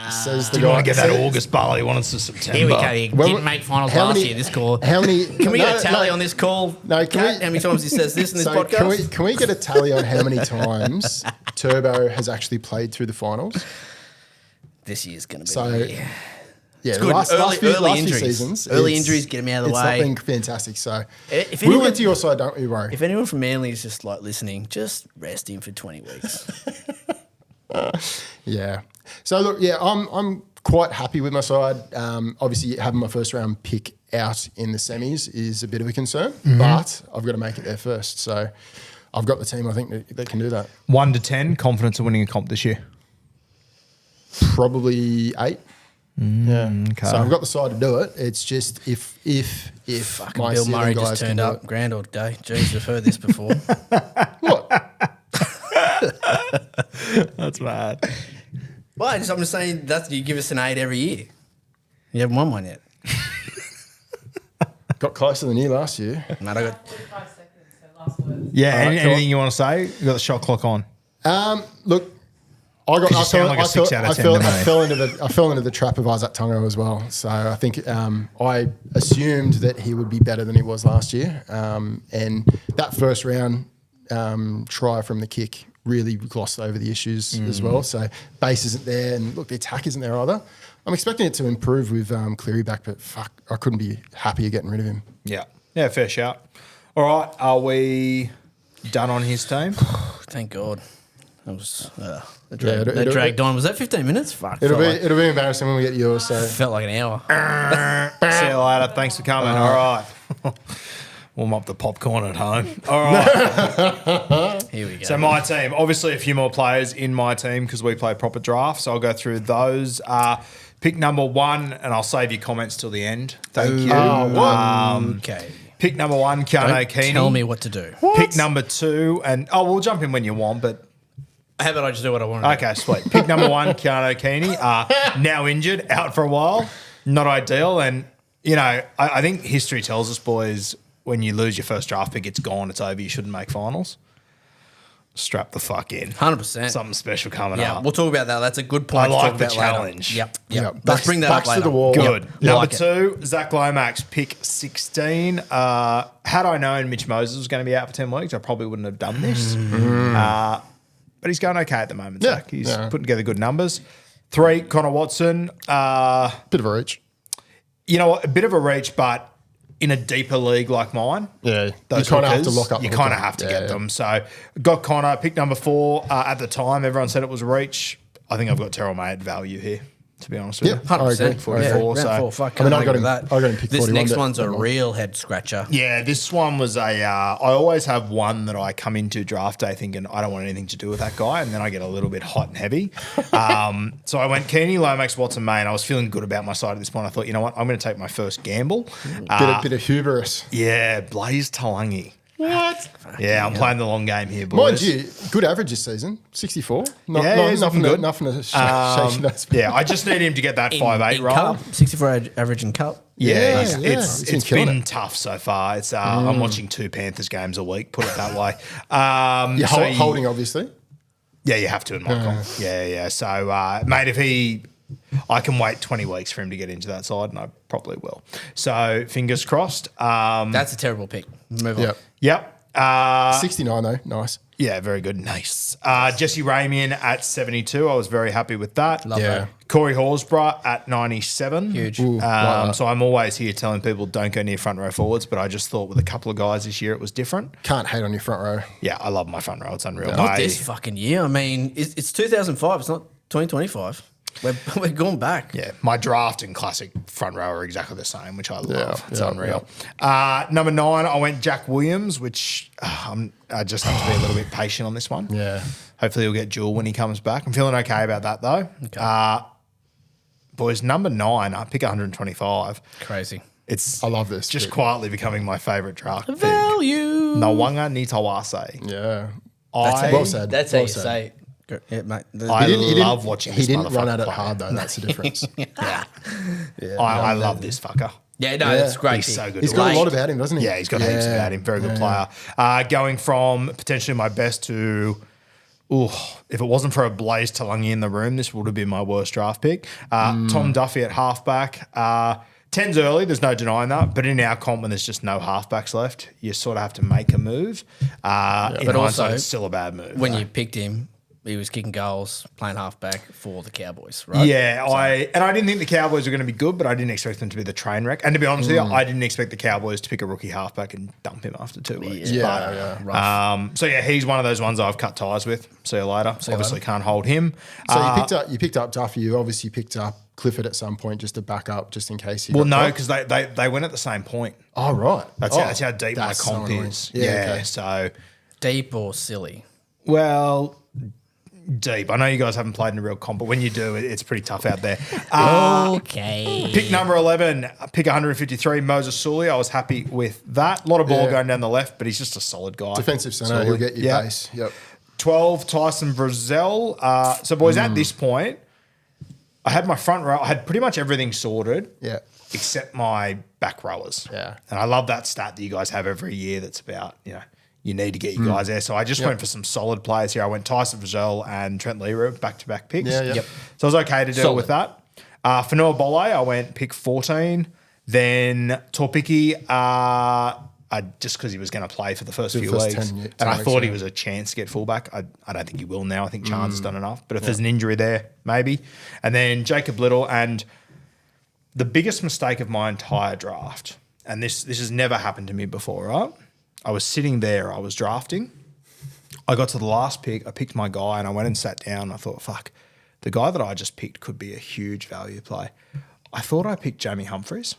[SPEAKER 2] Says the
[SPEAKER 1] Didn't want to get that
[SPEAKER 2] says-
[SPEAKER 1] August barley. He wanted to September.
[SPEAKER 3] Here we go. He
[SPEAKER 2] When
[SPEAKER 3] didn't
[SPEAKER 2] we-
[SPEAKER 3] make finals
[SPEAKER 2] how
[SPEAKER 3] last
[SPEAKER 2] many-
[SPEAKER 3] year. This call.
[SPEAKER 2] How many?
[SPEAKER 3] Can we get a tally on this call?
[SPEAKER 2] No, can
[SPEAKER 3] Kat?
[SPEAKER 2] we-
[SPEAKER 3] How many times he says this in this
[SPEAKER 2] So
[SPEAKER 3] podcast?
[SPEAKER 2] can we get a tally on how many times Turbo has actually played through the finals?
[SPEAKER 3] This year's going to be.
[SPEAKER 2] So,
[SPEAKER 3] yeah.
[SPEAKER 2] Yeah,
[SPEAKER 3] good.
[SPEAKER 2] the last few
[SPEAKER 3] Injuries.
[SPEAKER 2] seasons.
[SPEAKER 3] Early
[SPEAKER 2] it's-
[SPEAKER 3] injuries, get 'em out of the
[SPEAKER 2] it's
[SPEAKER 3] way.
[SPEAKER 2] not been fantastic. So
[SPEAKER 3] If
[SPEAKER 2] we'll
[SPEAKER 3] anyone-
[SPEAKER 2] get to your side, don't you worry.
[SPEAKER 3] If anyone from Manly is just like listening, just rest him for 20 weeks.
[SPEAKER 2] Yeah. So look, I'm quite happy with my side. Obviously, having my first round pick out in the semis is a bit of a concern, but I've got to make it there first. So I've got the team. I think that can do that.
[SPEAKER 1] 1 to 10, confidence of winning a comp this year.
[SPEAKER 2] Probably 8. Yeah.
[SPEAKER 1] okay.
[SPEAKER 2] So I've got the side to do it. It's just if
[SPEAKER 3] Fucking
[SPEAKER 2] my
[SPEAKER 3] Bill
[SPEAKER 2] seven
[SPEAKER 3] Murray
[SPEAKER 2] guys
[SPEAKER 3] just
[SPEAKER 2] can
[SPEAKER 3] turned
[SPEAKER 2] do
[SPEAKER 3] up.
[SPEAKER 2] it.
[SPEAKER 3] Grand old day. Jeez, we've heard this before.
[SPEAKER 2] What?
[SPEAKER 1] That's mad.
[SPEAKER 3] Well, I'm just saying that you give us an 8 every year. You haven't won one yet.
[SPEAKER 2] Got closer than you last year.
[SPEAKER 3] Mate, I got
[SPEAKER 4] 45 seconds, so last words.
[SPEAKER 1] Yeah,
[SPEAKER 2] All right,
[SPEAKER 1] anything you want to say? You got the shot clock on.
[SPEAKER 2] Look, I
[SPEAKER 1] sound like a 6 out of 10 to me.
[SPEAKER 2] I fell into the trap of Isaac Tonga as well. So I think I assumed that he would be better than he was last year. And that first round try from the kick really glossed over the issues as well. So base isn't there, and look, the attack isn't there either. I'm expecting it to improve with Cleary back, but fuck, I couldn't be happier getting rid of him.
[SPEAKER 1] Yeah. Yeah, fair shout. All right, are we done on his team?
[SPEAKER 3] thank God. That was that
[SPEAKER 2] it'll-
[SPEAKER 3] dragged on. Was that 15 minutes? Fuck.
[SPEAKER 2] It'll
[SPEAKER 3] felt
[SPEAKER 2] be embarrassing when we get yours. So
[SPEAKER 3] felt like an hour.
[SPEAKER 1] See you later. Thanks for coming. All right. Warm up the popcorn at home. All right.
[SPEAKER 3] Here we go.
[SPEAKER 1] So my team, obviously a few more players in my team because we play proper drafts. So I'll go through those. Pick number 1, and I'll save your comments till the end. Thank you.
[SPEAKER 3] okay.
[SPEAKER 1] Pick number 1, Keanu
[SPEAKER 3] Don't
[SPEAKER 1] Keeney.
[SPEAKER 3] tell me what to do.
[SPEAKER 1] Pick number 2, and we'll jump in when you want, but
[SPEAKER 3] How about I just do what I want to do?
[SPEAKER 1] okay, sweet. Pick number 1, Keanu Keeney, now injured, out for a while, not ideal. And, you know, I think history tells us, boys, when you lose your first draft pick, it's gone, it's over, you shouldn't make finals. strap the fuck in.
[SPEAKER 3] 100%.
[SPEAKER 1] Something special coming
[SPEAKER 3] Yeah,
[SPEAKER 1] up.
[SPEAKER 3] we'll talk about that. That's a good point
[SPEAKER 1] I
[SPEAKER 3] to
[SPEAKER 1] like
[SPEAKER 3] talk
[SPEAKER 1] the
[SPEAKER 3] about
[SPEAKER 1] challenge.
[SPEAKER 3] later. Yep.
[SPEAKER 2] Yep.
[SPEAKER 3] Let's bring that up
[SPEAKER 2] Backs
[SPEAKER 3] later.
[SPEAKER 2] to the wall.
[SPEAKER 1] Good.
[SPEAKER 3] Yep.
[SPEAKER 1] Number
[SPEAKER 3] Like it.
[SPEAKER 1] 2, Zach Lomax, pick 16. Had I known Mitch Moses was going to be out for 10 weeks, I probably wouldn't have done this. But he's going okay at the moment,
[SPEAKER 2] Yeah.
[SPEAKER 1] Zach. He's
[SPEAKER 2] Yeah.
[SPEAKER 1] putting together good numbers. 3, Connor Watson.
[SPEAKER 2] Bit of a reach.
[SPEAKER 1] You know what? A bit of a reach, but in a deeper league like mine,
[SPEAKER 2] Yeah.
[SPEAKER 1] those
[SPEAKER 2] you kind of have to
[SPEAKER 1] hookers,
[SPEAKER 2] lock up.
[SPEAKER 1] You
[SPEAKER 2] the
[SPEAKER 1] kind of
[SPEAKER 2] hooker.
[SPEAKER 1] have to
[SPEAKER 2] Yeah,
[SPEAKER 1] get
[SPEAKER 2] yeah.
[SPEAKER 1] them. So got Connor, pick number 4. At the time, everyone said it was a reach. I think I've got Terrell May at value here, to be honest with
[SPEAKER 2] Yeah.
[SPEAKER 1] you.
[SPEAKER 3] 100%.
[SPEAKER 1] 44,
[SPEAKER 3] Yeah,
[SPEAKER 1] so-
[SPEAKER 3] round 4. Fuck,
[SPEAKER 2] I mean,
[SPEAKER 3] can't
[SPEAKER 2] I got
[SPEAKER 3] argue
[SPEAKER 2] him-
[SPEAKER 3] with that.
[SPEAKER 2] I got him pick
[SPEAKER 3] This
[SPEAKER 2] 41,
[SPEAKER 3] next
[SPEAKER 2] but
[SPEAKER 3] one's a
[SPEAKER 2] never mind.
[SPEAKER 3] real head scratcher.
[SPEAKER 1] Yeah, this one was I always have one that I come into draft day thinking I don't want anything to do with that guy, and then I get a little bit hot and heavy. So I went Keeney, Lomax, Watson, May, and I was feeling good about my side at this point. I thought, you know what, I'm going to take my first gamble.
[SPEAKER 2] Bit of hubris.
[SPEAKER 1] Yeah, Blaze Talangi.
[SPEAKER 2] What?
[SPEAKER 1] Yeah, I'm playing the long game here,
[SPEAKER 2] Mind
[SPEAKER 1] boys.
[SPEAKER 2] you, good average this season. 64.
[SPEAKER 1] Yeah, he's looking good.
[SPEAKER 2] Nothing to shake your nose.
[SPEAKER 1] Yeah, I just need him to get that 5'8"
[SPEAKER 3] in
[SPEAKER 1] roll.
[SPEAKER 3] cup, 64 average in cup.
[SPEAKER 1] Yeah,
[SPEAKER 2] Yeah, yeah.
[SPEAKER 1] it's
[SPEAKER 2] He's been
[SPEAKER 1] it's
[SPEAKER 2] killing
[SPEAKER 1] been
[SPEAKER 2] it.
[SPEAKER 1] tough so far. It's I'm watching 2 Panthers games a week, put it that way.
[SPEAKER 2] You're
[SPEAKER 1] so
[SPEAKER 2] holding, obviously.
[SPEAKER 1] Yeah, you have to in my comp. Yeah. So, mate, I can wait 20 weeks for him to get into that side, and I probably will. So, fingers crossed.
[SPEAKER 3] That's a terrible pick. Move on.
[SPEAKER 2] Yep.
[SPEAKER 1] Yep.
[SPEAKER 2] 69 though. Nice.
[SPEAKER 1] Yeah, very good. Nice. Jesse Ramian at 72. I was very happy with that.
[SPEAKER 3] Love
[SPEAKER 2] Yeah.
[SPEAKER 3] that.
[SPEAKER 1] Corey Horsburgh at 97.
[SPEAKER 3] Huge.
[SPEAKER 2] Ooh, wow.
[SPEAKER 1] So I'm always here telling people don't go near front row forwards, but I just thought with a couple of guys this year it was different.
[SPEAKER 2] Can't hate on your front row.
[SPEAKER 1] Yeah, I love my front row. It's unreal.
[SPEAKER 3] Not
[SPEAKER 1] My-
[SPEAKER 3] this fucking year. I mean, it's 2005. It's not 2025. We're going back.
[SPEAKER 1] Yeah, my draft and classic front row are exactly the same, which I love.
[SPEAKER 2] Yeah,
[SPEAKER 1] It's
[SPEAKER 2] yeah,
[SPEAKER 1] unreal. Number 9, I went Jack Williams, which I just have to be a little bit patient on this one.
[SPEAKER 2] Yeah.
[SPEAKER 1] Hopefully he'll get Jewel when he comes back. I'm feeling okay about that though.
[SPEAKER 3] Okay.
[SPEAKER 1] Boys, number 9, I pick 125.
[SPEAKER 3] Crazy.
[SPEAKER 1] It's
[SPEAKER 2] I love this
[SPEAKER 1] just
[SPEAKER 2] pick.
[SPEAKER 1] quietly becoming my favourite draft pick.
[SPEAKER 3] Value.
[SPEAKER 1] Nawanga Nitawase.
[SPEAKER 2] Yeah.
[SPEAKER 1] I,
[SPEAKER 2] well said.
[SPEAKER 3] That's how
[SPEAKER 2] Well
[SPEAKER 3] you
[SPEAKER 2] said.
[SPEAKER 3] say it. Yeah, mate.
[SPEAKER 1] I
[SPEAKER 2] He didn't-
[SPEAKER 1] love watching
[SPEAKER 2] He
[SPEAKER 1] this
[SPEAKER 2] didn't run
[SPEAKER 1] motherfucker
[SPEAKER 2] at it
[SPEAKER 1] play.
[SPEAKER 2] hard though. That's the difference.
[SPEAKER 1] I love this fucker.
[SPEAKER 3] Yeah, no, that's great.
[SPEAKER 1] He's so good.
[SPEAKER 2] He's
[SPEAKER 1] to
[SPEAKER 2] got
[SPEAKER 1] watch.
[SPEAKER 2] a lot about him, doesn't he?
[SPEAKER 1] Yeah, he's got heaps about him. Very good player. Going from potentially my best to, if it wasn't for a Blaze Talangi in the room, this would have been my worst draft pick. Tom Duffy at halfback. 10's early, there's no denying that. But in our comp, when there's just no halfbacks left, you sort of have to make a move. In
[SPEAKER 3] But
[SPEAKER 1] hindsight,
[SPEAKER 3] also,
[SPEAKER 1] it's still a bad move.
[SPEAKER 3] When
[SPEAKER 1] though.
[SPEAKER 3] you picked him, he was kicking goals, playing halfback for the Cowboys, right?
[SPEAKER 1] Yeah, I didn't think the Cowboys were going to be good, but I didn't expect them to be the train wreck. And to be honest with you, I didn't expect the Cowboys to pick a rookie halfback and dump him after 2 weeks.
[SPEAKER 2] Yeah,
[SPEAKER 1] But,
[SPEAKER 2] yeah.
[SPEAKER 1] So yeah, he's one of those ones I've cut ties with. See you later. Obviously can't hold him.
[SPEAKER 2] So you picked up Duffy. You obviously picked up Clifford at some point just to back up, just in case he.
[SPEAKER 1] Well,
[SPEAKER 2] got
[SPEAKER 1] no,
[SPEAKER 2] dropped.
[SPEAKER 1] because they went at the same point.
[SPEAKER 2] Oh right.
[SPEAKER 1] That's how deep my
[SPEAKER 2] that's so
[SPEAKER 1] comp
[SPEAKER 2] annoying.
[SPEAKER 1] is.
[SPEAKER 2] Yeah.
[SPEAKER 1] Yeah.
[SPEAKER 2] Okay.
[SPEAKER 1] So
[SPEAKER 3] Deep or silly?
[SPEAKER 1] well. Deep. I know you guys haven't played in a real comp, but when you do, it's pretty tough out there.
[SPEAKER 3] Okay.
[SPEAKER 1] Pick number 11, pick 153, Moses Sully. I was happy with that. A lot of ball
[SPEAKER 2] Yeah.
[SPEAKER 1] going down the left, but he's just a solid guy.
[SPEAKER 2] Defensive centre.
[SPEAKER 1] Sully.
[SPEAKER 2] He'll get you
[SPEAKER 1] Yeah.
[SPEAKER 2] base. Yep.
[SPEAKER 1] 12, Tyson Brazel. So, boys, at this point, I had my front row. I had pretty much everything sorted
[SPEAKER 2] Yeah.
[SPEAKER 1] except my back rowers.
[SPEAKER 2] Yeah.
[SPEAKER 1] And I love that stat that you guys have every year that's about, you need to get you guys there. So I just went for some solid players here. I went Tyson Brazel and Trent Leroux, back-to-back picks.
[SPEAKER 2] Yeah, yeah.
[SPEAKER 3] Yep.
[SPEAKER 1] So I was okay to deal
[SPEAKER 3] Solid.
[SPEAKER 1] with that. For Noah Bolle, I went pick 14. Then Torpiki, just because he was going to play for the first few
[SPEAKER 2] first
[SPEAKER 1] weeks.
[SPEAKER 2] 10
[SPEAKER 1] And I
[SPEAKER 2] weeks,
[SPEAKER 1] thought he
[SPEAKER 2] yeah.
[SPEAKER 1] was a chance to get fullback. I don't think he will now. I think Chance has done enough. But if there's an injury there, maybe. And then Jacob Little. And the biggest mistake of my entire draft, and this has never happened to me before, right? I was sitting there, I was drafting. I got to the last pick, I picked my guy, and I went and sat down. I thought, fuck, the guy that I just picked could be a huge value play. I thought I picked Jamie Humphries.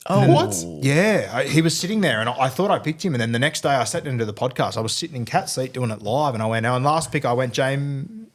[SPEAKER 2] Oh, what?
[SPEAKER 1] Yeah, he was sitting there, and I thought I picked him. And then the next day, I sat into the podcast. I was sitting in Cat's seat doing it live, and I went, and last pick, I went James.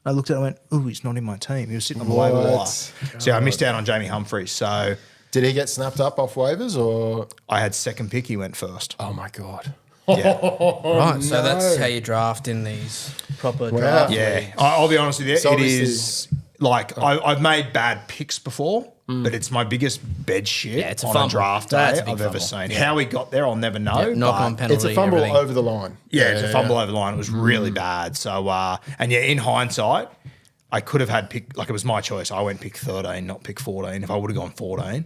[SPEAKER 1] I looked at it, I went, ooh, he's not in my team. He was sitting on the waiver wire.
[SPEAKER 2] What?
[SPEAKER 1] So I missed out on Jamie Humphries. So
[SPEAKER 2] Did he get snapped up off waivers or?
[SPEAKER 1] I had second pick, he went first.
[SPEAKER 2] Oh my god.
[SPEAKER 1] Yeah.
[SPEAKER 3] Right, so that's how you draft in these proper drafts.
[SPEAKER 1] Yeah, I'll be honest with you.
[SPEAKER 2] So
[SPEAKER 1] It
[SPEAKER 2] obviously-
[SPEAKER 1] is. Like I've made bad picks before, but it's my biggest bed shit
[SPEAKER 3] it's a
[SPEAKER 1] on
[SPEAKER 3] fumble.
[SPEAKER 1] a draft
[SPEAKER 3] That's
[SPEAKER 1] day
[SPEAKER 3] a big
[SPEAKER 1] I've ever
[SPEAKER 3] fumble.
[SPEAKER 1] seen. How he got there, I'll never know.
[SPEAKER 3] Knock
[SPEAKER 1] but
[SPEAKER 3] on penalty.
[SPEAKER 2] It's a fumble
[SPEAKER 3] everything.
[SPEAKER 2] over the line.
[SPEAKER 1] yeah, it's a fumble over the line. It was really bad. So, and yeah, in hindsight, I could have had pick, like it was my choice. I went pick 13, not pick 14. If I would have gone 14,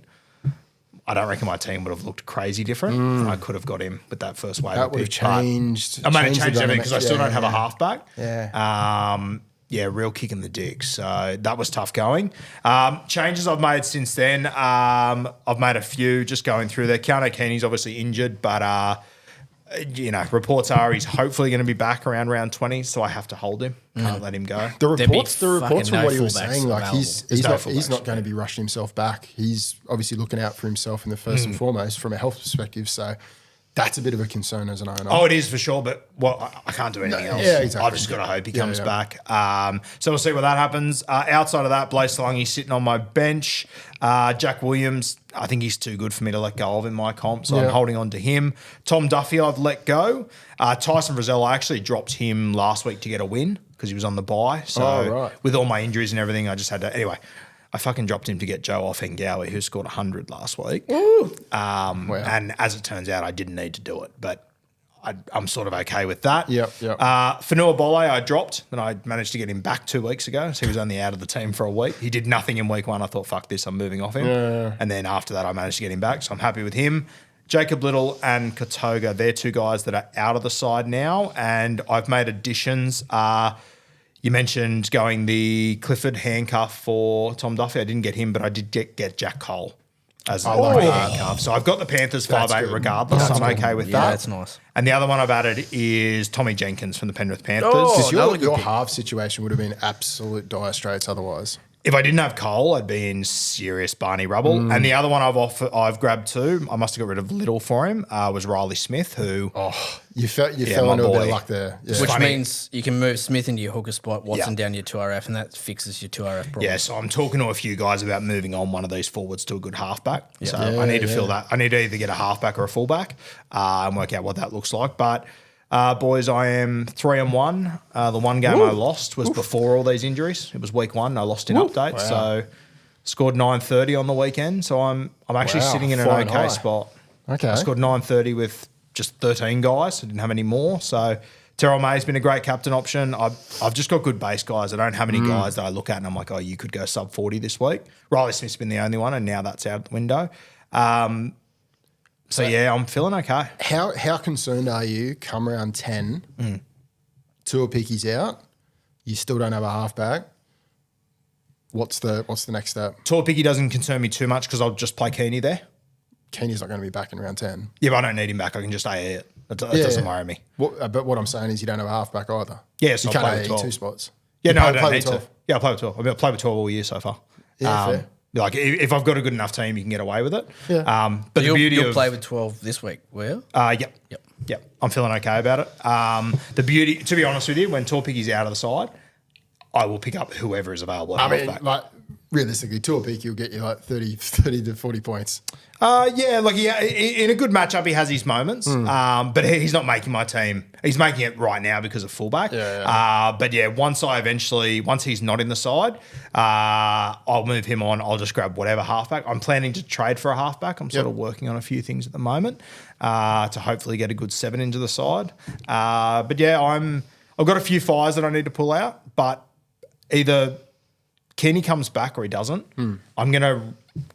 [SPEAKER 1] I don't reckon my team would have looked crazy different. And I could have got him with that first wave.
[SPEAKER 2] That would have
[SPEAKER 1] pick, but
[SPEAKER 2] changed.
[SPEAKER 1] I mean, it
[SPEAKER 2] changed the
[SPEAKER 1] changed everything because I still
[SPEAKER 2] dynamic.
[SPEAKER 1] don't have a halfback.
[SPEAKER 2] Yeah.
[SPEAKER 1] Yeah, real kick in the dick. So that was tough going. Changes I've made since then. I've made a few just going through there. Keanu Keeney's obviously injured, but reports are he's hopefully going to be back around round 20, so I have to hold him. Can't let him go.
[SPEAKER 2] The
[SPEAKER 3] There'd be
[SPEAKER 2] reports from
[SPEAKER 3] fucking
[SPEAKER 2] what
[SPEAKER 3] no
[SPEAKER 2] he was
[SPEAKER 3] fullbacks
[SPEAKER 2] saying, like
[SPEAKER 3] available.
[SPEAKER 2] he's
[SPEAKER 1] There's no
[SPEAKER 2] not
[SPEAKER 1] fullbacks.
[SPEAKER 2] going to be rushing himself back. He's obviously looking out for himself in the first and foremost from a health perspective. So that's a bit of a concern as an owner.
[SPEAKER 1] Oh, it is for sure, but I can't do anything else.
[SPEAKER 2] yeah, exactly.
[SPEAKER 1] I've just got to hope he comes
[SPEAKER 2] yeah.
[SPEAKER 1] back. So we'll see what that happens. Outside of that, Blaise Salongi's sitting on my bench. Jack Williams, I think he's too good for me to let go of in my comp, so I'm holding on to him. Tom Duffy, I've let go. Tyson Frizzell, I actually dropped him last week to get a win because he was on the bye. So with all my injuries and everything, I just had to... Anyway, I fucking dropped him to get Joe Offengawi, who scored 100 last week. And as it turns out, I didn't need to do it, but I'm sort of okay with that.
[SPEAKER 2] Yep.
[SPEAKER 1] Fanua Bole, I dropped, and I managed to get him back 2 weeks ago. So he was only out of the team for a week. He did nothing in week one. I thought, fuck this, I'm moving off him. And then after that, I managed to get him back. So I'm happy with him. Jacob Little and Kotoga, they're two guys that are out of the side now, and I've made additions. You mentioned going the Clifford handcuff for Tom Duffy. I didn't get him, but I did get Jack Cole as a handcuff. So I've got the Panthers 5'8"
[SPEAKER 2] good.
[SPEAKER 1] regardless.
[SPEAKER 2] That's
[SPEAKER 1] I'm
[SPEAKER 2] good.
[SPEAKER 1] okay with
[SPEAKER 3] Yeah,
[SPEAKER 1] that.
[SPEAKER 3] that's nice.
[SPEAKER 1] And the other one I've added is Tommy Jenkins from the Penrith Panthers.
[SPEAKER 2] Because
[SPEAKER 3] another good
[SPEAKER 2] your
[SPEAKER 3] pick.
[SPEAKER 2] half situation would have been absolute dire straits otherwise.
[SPEAKER 1] If I didn't have Cole, I'd be in serious Barney rubble. And the other one I've grabbed too, I must have got rid of Little for him, was Riley Smith, who...
[SPEAKER 2] You fell
[SPEAKER 1] my
[SPEAKER 2] into a bit
[SPEAKER 1] boy.
[SPEAKER 2] of luck there. Yeah.
[SPEAKER 3] Which
[SPEAKER 1] funny.
[SPEAKER 3] means you can move Smith into your hooker spot, Watson
[SPEAKER 1] Yeah.
[SPEAKER 3] down your 2RF, and that fixes your 2RF problem.
[SPEAKER 1] Yeah, so I'm talking to a few guys about moving on one of these forwards to a good halfback. So I need to fill that. I need to either get a halfback or a fullback and work out what that looks like. But boys, I am 3-1. The one game I lost was before all these injuries. It was week one. I lost in update. So scored 930 on the weekend. So I'm actually sitting in an
[SPEAKER 2] flying
[SPEAKER 1] okay
[SPEAKER 2] high.
[SPEAKER 1] spot.
[SPEAKER 2] Okay.
[SPEAKER 1] I scored 930 with just 13 guys. I didn't have any more. So Terrell May's been a great captain option. I've just got good base guys. I don't have any guys that I look at and I'm like, oh, you could go sub 40 this week. Riley Smith's been the only one, and now that's out the window. So yeah, I'm feeling okay.
[SPEAKER 2] How concerned are you come round 10, Tua Picky's out, you still don't have a halfback? What's the next step?
[SPEAKER 1] Tor Picky doesn't concern me too much because I'll just play Keeney there.
[SPEAKER 2] Keeney's not going to be back in round 10.
[SPEAKER 1] Yeah, but I don't need him back. I can just AE it. That doesn't worry me.
[SPEAKER 2] But what I'm saying is you don't have a halfback either.
[SPEAKER 1] Yeah, so
[SPEAKER 2] you
[SPEAKER 1] I'll
[SPEAKER 2] can't
[SPEAKER 1] play with
[SPEAKER 2] AE
[SPEAKER 1] 12.
[SPEAKER 2] two spots.
[SPEAKER 1] Yeah,
[SPEAKER 2] You
[SPEAKER 1] no, I
[SPEAKER 2] play
[SPEAKER 1] don't
[SPEAKER 2] with
[SPEAKER 1] need to.
[SPEAKER 2] 12.
[SPEAKER 1] Yeah, I'll play with 12. I've played with 12 all year so far.
[SPEAKER 2] Yeah, fair.
[SPEAKER 1] Like if I've got a good enough team, you can get away with it.
[SPEAKER 2] Yeah.
[SPEAKER 1] But the beauty
[SPEAKER 3] you'll
[SPEAKER 1] of
[SPEAKER 3] play with 12 this week, will you?
[SPEAKER 1] Yep. I'm feeling okay about it. The beauty, to be honest with you, when Torpicky's out of the side, I will pick up whoever is available. At
[SPEAKER 2] I mean,
[SPEAKER 1] halfback.
[SPEAKER 2] like, realistically, Tua Picky will get you like 30 to 40 points.
[SPEAKER 1] Yeah, like in a good matchup, he has his moments, but he's not making my team. He's making it right now because of fullback. But yeah, once he's not in the side, I'll move him on. I'll just grab whatever halfback. I'm planning to trade for a halfback. I'm sort of working on a few things at the moment to hopefully get a good 7 into the side. But yeah, I've got a few fires that I need to pull out, but either Kenny comes back or he doesn't. I'm going to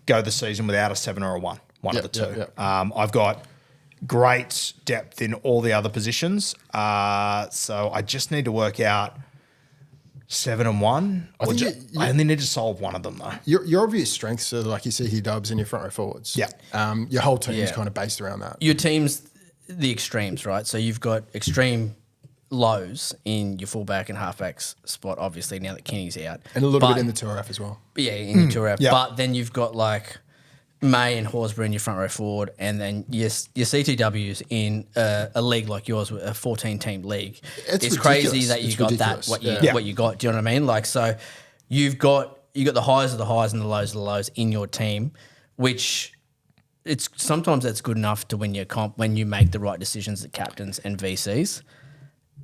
[SPEAKER 1] go the season without a 7 or a 1, one of the two. I've got great depth in all the other positions. So I just need to work out 7 and 1. I only need to solve one of them though.
[SPEAKER 2] Your obvious strengths are, like you see here, Dubs, and your front row forwards.
[SPEAKER 1] Yeah.
[SPEAKER 2] Your whole team is
[SPEAKER 3] Yeah.
[SPEAKER 2] kind of based around that.
[SPEAKER 3] Your team's the extremes, right? So you've got extreme lows in your fullback and halfbacks spot, obviously, now that Kenny's out.
[SPEAKER 2] And a little bit in the 2RF as well.
[SPEAKER 3] Yeah, in your tour.
[SPEAKER 1] yeah.
[SPEAKER 3] But then you've got like May and Horsburgh in your front row forward, and then your CTWs in a league like yours, a 14-team league.
[SPEAKER 2] It's
[SPEAKER 3] crazy
[SPEAKER 2] ridiculous.
[SPEAKER 3] that you
[SPEAKER 2] It's
[SPEAKER 3] got
[SPEAKER 2] ridiculous.
[SPEAKER 3] that what you got. Do you know what I mean? Like, so you got the highs of the highs and the lows of the lows in your team, which it's sometimes that's good enough to win your comp when you make the right decisions at captains and VCs.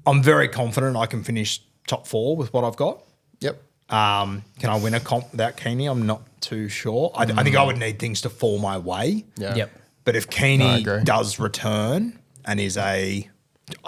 [SPEAKER 1] I'm very confident I can finish top 4 with what I've got.
[SPEAKER 2] Yep.
[SPEAKER 1] Can I win a comp without Keeney? I'm not too sure. I think I would need things to fall my way.
[SPEAKER 2] Yeah.
[SPEAKER 3] Yep.
[SPEAKER 1] But if
[SPEAKER 2] I
[SPEAKER 1] Keeney
[SPEAKER 2] agree.
[SPEAKER 1] does return and is I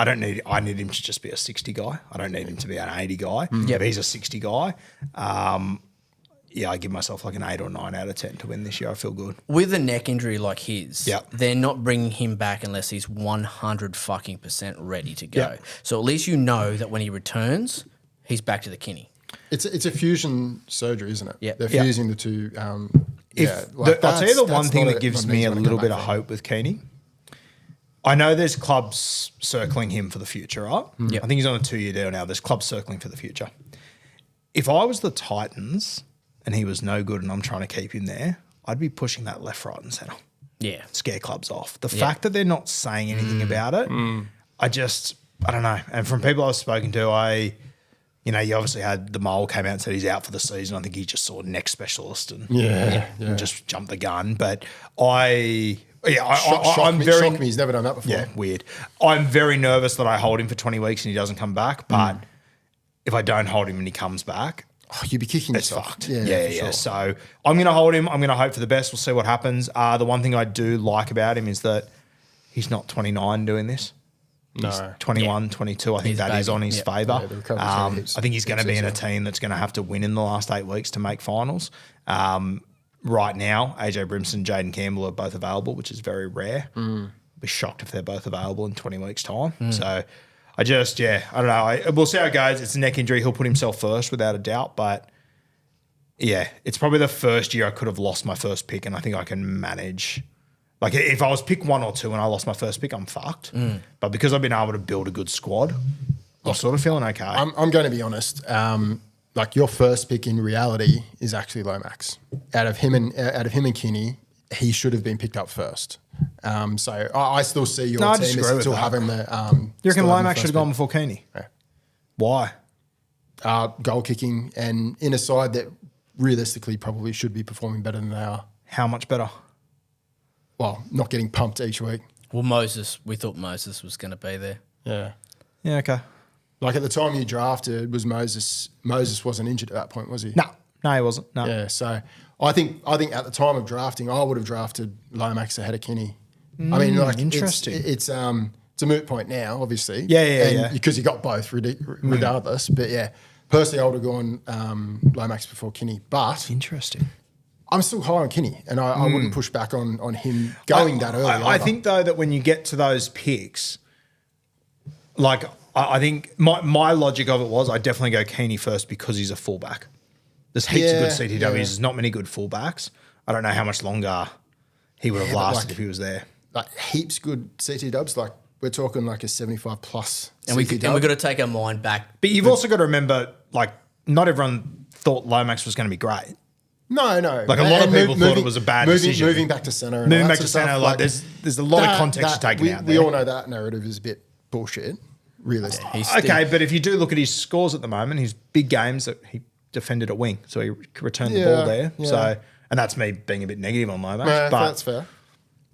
[SPEAKER 1] need him to just be a 60 guy. I don't need him to be an 80 guy. If he's a 60 guy, I give myself like an 8 or 9 out of 10 to win this year. I feel good.
[SPEAKER 3] With a neck injury like his,
[SPEAKER 1] Yep.
[SPEAKER 3] they're not bringing him back unless he's 100% ready to go.
[SPEAKER 1] Yep.
[SPEAKER 3] So at least you know that when he returns, he's back to the Kinney.
[SPEAKER 2] It's a fusion surgery, isn't it?
[SPEAKER 3] Yep.
[SPEAKER 2] They're
[SPEAKER 1] Yep.
[SPEAKER 2] fusing the two.
[SPEAKER 1] I'll tell you the one thing that gives me a little bit of hope with Keeney. I know there's clubs circling him for the future, right?
[SPEAKER 3] Yep.
[SPEAKER 1] I think he's on a 2-year deal now. There's clubs circling for the future. If I was the Titans and he was no good and I'm trying to keep him there, I'd be pushing that left, right and centre.
[SPEAKER 3] Yeah.
[SPEAKER 1] Scare clubs off. The fact that they're not saying anything about it, I don't know. And from people I've spoken to, you obviously had the mole came out and said he's out for the season. I think he just saw next specialist and just jumped the gun. But I'm
[SPEAKER 2] Shocked me. He's never done that before.
[SPEAKER 1] yeah, weird. I'm very nervous that I hold him for 20 weeks and he doesn't come back. But if I don't hold him and he comes back,
[SPEAKER 2] You'd be kicking
[SPEAKER 1] it's
[SPEAKER 2] yourself.
[SPEAKER 1] fucked.
[SPEAKER 2] Yeah.
[SPEAKER 1] Yeah. So I'm going to hold him. I'm going to hope for the best. We'll see what happens. The one thing I do like about him is that he's not 29 doing this. He's 21, 22. I think
[SPEAKER 3] He's
[SPEAKER 1] that is
[SPEAKER 3] baby.
[SPEAKER 1] on his
[SPEAKER 3] Yep.
[SPEAKER 1] favour.
[SPEAKER 2] Yeah, the recovery's gonna hit
[SPEAKER 1] I think he's going to be in a
[SPEAKER 2] heaps,
[SPEAKER 1] team that's going to have to win in the last 8 weeks to make finals. Right now, AJ Brimson, Jaden Campbell are both available, which is very rare. Be shocked if they're both available in 20 weeks' time. So I don't know. We'll see how it goes. It's a neck injury. He'll put himself first without a doubt. But yeah, it's probably the first year I could have lost my first pick, and I think I can manage. Like if I was pick 1 or 2 and I lost my first pick, I'm fucked. But because I've been able to build a good squad, I'm sort of feeling okay.
[SPEAKER 2] I'm going to be honest. Like your first pick in reality is actually Lomax. Out of him and Kinney, he should have been picked up first. So I still see your
[SPEAKER 1] I
[SPEAKER 2] team
[SPEAKER 1] disagree
[SPEAKER 2] as
[SPEAKER 1] with
[SPEAKER 2] still
[SPEAKER 1] that.
[SPEAKER 2] having the.
[SPEAKER 1] You reckon
[SPEAKER 2] still having
[SPEAKER 1] Lomax
[SPEAKER 2] the
[SPEAKER 1] should have
[SPEAKER 2] first
[SPEAKER 1] gone
[SPEAKER 2] pick.
[SPEAKER 1] before Keeney?
[SPEAKER 2] Yeah.
[SPEAKER 1] Why?
[SPEAKER 2] Goal kicking and in a side that realistically probably should be performing better than they are.
[SPEAKER 1] How much better?
[SPEAKER 2] Well, not getting pumped each week.
[SPEAKER 3] Well, we thought Moses was going to be there.
[SPEAKER 2] Yeah.
[SPEAKER 1] Yeah, okay.
[SPEAKER 2] Like at the time you drafted, was Moses wasn't injured at that point, was he?
[SPEAKER 1] No, he wasn't. No.
[SPEAKER 2] Yeah, so I think at the time of drafting, I would have drafted Lomax ahead of Kinney. I mean, like
[SPEAKER 1] interesting.
[SPEAKER 2] It's a moot point now, obviously.
[SPEAKER 1] Yeah.
[SPEAKER 2] Because you got both regardless. But yeah, personally, I would have gone Lomax before Kinney. But
[SPEAKER 1] Interesting.
[SPEAKER 2] I'm still high on Kinney, and I wouldn't push back on him going that early.
[SPEAKER 1] I
[SPEAKER 2] either.
[SPEAKER 1] think though that when you get to those picks, like I think my logic of it was I definitely go Keeney first because he's a fullback. There's heaps of good CTWs.
[SPEAKER 2] Yeah.
[SPEAKER 1] There's not many good fullbacks. I don't know how much longer he would have
[SPEAKER 2] but
[SPEAKER 1] lasted
[SPEAKER 2] like-
[SPEAKER 1] if he was there.
[SPEAKER 2] like heaps good CT dubs. Like we're talking like a 75 plus.
[SPEAKER 3] And we've
[SPEAKER 2] CT
[SPEAKER 3] got
[SPEAKER 2] dub.
[SPEAKER 3] to take our mind back.
[SPEAKER 1] But you've also got to remember, like, not everyone thought Lomax was going to be great.
[SPEAKER 2] No.
[SPEAKER 1] Like, a lot of people thought it was a bad decision.
[SPEAKER 2] Moving back to centre. And
[SPEAKER 1] Moving
[SPEAKER 2] all that
[SPEAKER 1] back to
[SPEAKER 2] sort of
[SPEAKER 1] centre,
[SPEAKER 2] stuff,
[SPEAKER 1] like, there's a lot of context you're taking out
[SPEAKER 2] we
[SPEAKER 1] there.
[SPEAKER 2] all know that narrative is a bit bullshit, realistically.
[SPEAKER 3] He's
[SPEAKER 1] Okay, but if you do look at his scores at the moment, his big games that he defended at wing, so he returned the
[SPEAKER 2] Yeah,
[SPEAKER 1] ball there.
[SPEAKER 2] yeah.
[SPEAKER 1] So, and that's me being a bit negative on Lomax.
[SPEAKER 2] No,
[SPEAKER 1] but
[SPEAKER 2] that's fair.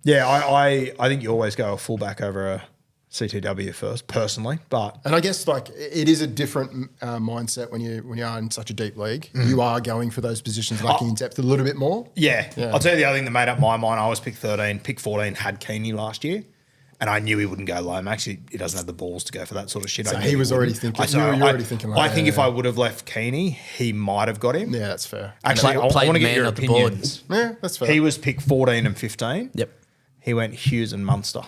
[SPEAKER 1] yeah, I think you always go a fullback over a CTW first, personally. But
[SPEAKER 2] And I guess like it is a different mindset when you are in such a deep league. You are going for those positions lacking in depth a little bit more.
[SPEAKER 1] yeah, I'll tell you the other thing that made up my mind. I was pick 13, pick 14 had Keeney last year. And I knew he wouldn't go Lomax. He doesn't have the balls to go for that sort of shit.
[SPEAKER 2] So
[SPEAKER 1] I knew
[SPEAKER 2] he was already
[SPEAKER 1] wouldn't.
[SPEAKER 2] thinking- you were already thinking like
[SPEAKER 1] I
[SPEAKER 2] that,
[SPEAKER 1] think if
[SPEAKER 2] yeah.
[SPEAKER 1] I would have left Keeney, he might have got him.
[SPEAKER 2] Yeah, that's fair.
[SPEAKER 1] Actually, I
[SPEAKER 3] Played
[SPEAKER 1] want to get
[SPEAKER 3] man
[SPEAKER 1] your
[SPEAKER 3] up the board.
[SPEAKER 1] opinions.
[SPEAKER 2] Yeah, that's fair.
[SPEAKER 1] He was pick 14 and 15.
[SPEAKER 3] Yep.
[SPEAKER 1] He went Hughes and Munster.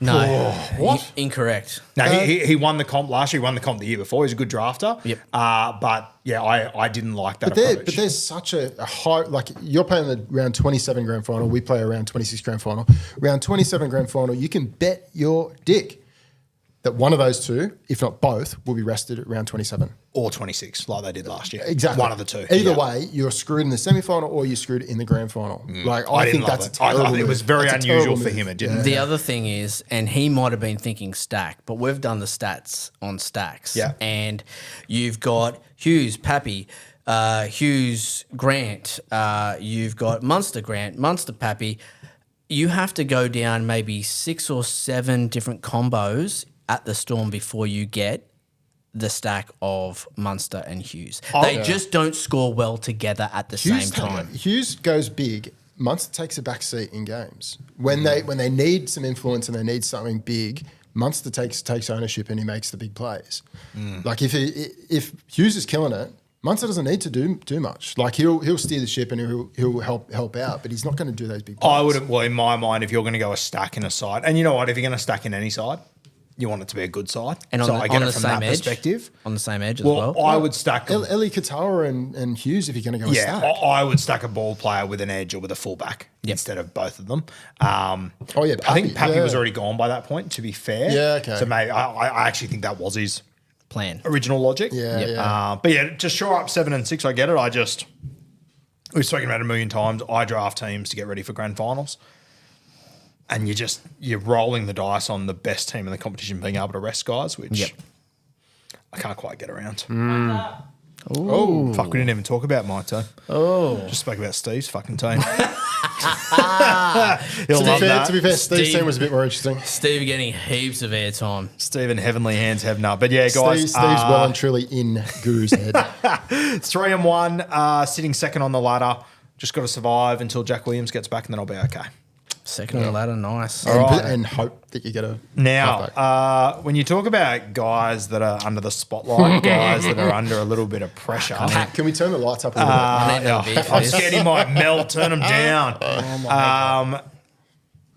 [SPEAKER 3] No.
[SPEAKER 2] what?
[SPEAKER 3] Incorrect.
[SPEAKER 1] No, he won the comp last year. He won the comp the year before. He's a good drafter.
[SPEAKER 3] Yep.
[SPEAKER 1] But yeah, I didn't like that
[SPEAKER 2] But
[SPEAKER 1] approach.
[SPEAKER 2] there's such a high, like you're playing the round 27 grand final, we play a round 26 grand final. Round 27 grand final, you can bet your dick that one of those two, if not both, will be rested at round 27.
[SPEAKER 1] Or 26, like they did last year.
[SPEAKER 2] Exactly.
[SPEAKER 1] One of the two.
[SPEAKER 2] Either
[SPEAKER 1] Yeah.
[SPEAKER 2] way, you're screwed in the semi-final or you're screwed in the grand final. Like I
[SPEAKER 1] didn't
[SPEAKER 2] think
[SPEAKER 1] love
[SPEAKER 2] that's
[SPEAKER 1] it.
[SPEAKER 2] a terrible
[SPEAKER 1] It was
[SPEAKER 2] move.
[SPEAKER 1] very
[SPEAKER 2] That's a
[SPEAKER 1] unusual
[SPEAKER 2] terrible
[SPEAKER 1] for
[SPEAKER 2] move.
[SPEAKER 1] him. It didn't.
[SPEAKER 3] The other thing is, and he might have been thinking stack, but we've done the stats on stacks.
[SPEAKER 1] Yeah.
[SPEAKER 3] And you've got Hughes, Pappy, Hughes, Grant, you've got Munster, Grant, Munster, Pappy. You have to go down maybe 6 or 7 different combos at the Storm before you get the stack of Munster and Hughes. They just don't score well together at the same time.
[SPEAKER 2] Hughes goes big. Munster takes a back seat in games. When they need some influence and they need something big, Munster takes ownership and he makes the big plays. Like if Hughes is killing it, Munster doesn't need to do much. Like he'll steer the ship and he'll help out, but he's not going to do those big plays.
[SPEAKER 1] I wouldn't. Well, in my mind, if you're going to go a stack in a side, and you know what, if you're going to stack in any side, you want it to be a good side.
[SPEAKER 3] And
[SPEAKER 1] so
[SPEAKER 3] on,
[SPEAKER 1] I get
[SPEAKER 3] on
[SPEAKER 1] it
[SPEAKER 3] the
[SPEAKER 1] from
[SPEAKER 3] same
[SPEAKER 1] that
[SPEAKER 3] edge,
[SPEAKER 1] perspective.
[SPEAKER 3] on the same edge as well.
[SPEAKER 1] I would stack.
[SPEAKER 2] Eli Katoa and Hughes if you're going to go a stack.
[SPEAKER 1] I would stack a ball player with an edge or with a fullback instead of both of them. I think Pappy was already gone by that point. To be fair, So maybe I actually think that was his
[SPEAKER 3] plan,
[SPEAKER 1] original logic. But to shore up 7 and 6, I get it. We've spoken about it a million times. I draft teams to get ready for grand finals. And you're rolling the dice on the best team in the competition being able to rest guys, which I can't quite get around. Oh, fuck, we didn't even talk about my team. Just spoke about Steve's fucking team. He'll love that.
[SPEAKER 2] To be fair, Steve's team was a bit more interesting.
[SPEAKER 3] Steve getting heaps of airtime.
[SPEAKER 1] Steve and Heavenly Hands have none. But yeah, guys.
[SPEAKER 2] Steve's well and truly in Guru's head.
[SPEAKER 1] 3-1, sitting second on the ladder. Just got to survive until Jack Williams gets back and then I'll be okay.
[SPEAKER 3] Second on the ladder, nice.
[SPEAKER 2] And hope that you get a
[SPEAKER 1] now. When you talk about guys that are under the spotlight, guys that are under a little bit of pressure.
[SPEAKER 2] Can we turn the lights up a little bit?
[SPEAKER 1] I'm scared he might melt. Turn them down.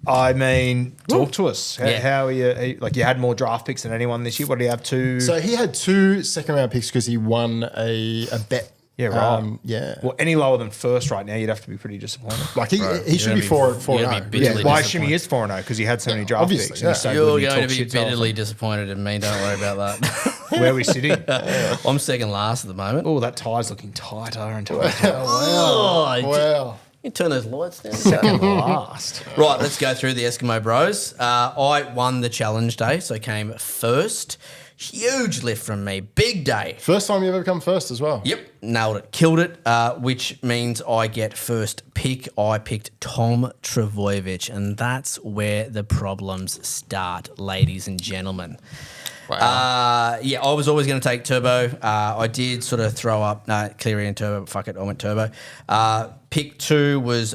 [SPEAKER 1] I mean, talk to us. How are you? Like, you had more draft picks than anyone this year. What do you have? 2?
[SPEAKER 2] So he had 2 second-round picks because he won a bet.
[SPEAKER 1] Yeah, right. Well, any lower than first right now, you'd have to be pretty disappointed.
[SPEAKER 2] Like he should be 4-0.
[SPEAKER 1] Yeah, well, I assume he is 4-0 because he had so many draft picks. And so
[SPEAKER 3] you're going to be bitterly disappointed in me. Don't worry about that.
[SPEAKER 1] Where are we sitting?
[SPEAKER 3] I'm second last at the moment.
[SPEAKER 1] Oh, that tie's looking tighter and tighter.
[SPEAKER 2] Wow.
[SPEAKER 3] You turn those lights down.
[SPEAKER 1] Second last.
[SPEAKER 3] Right, let's go through the Eskimo Bros. I won the challenge day, so I came first. Huge lift from me. Big day.
[SPEAKER 2] First time you've ever come first as well.
[SPEAKER 3] Yep. Nailed it. Killed it, which means I get first pick. I picked Tom Trbojevic, and that's where the problems start, ladies and gentlemen. Wow. I was always going to take Turbo. I did sort of throw up Cleary and Turbo. Fuck it, I went Turbo. Pick 2 was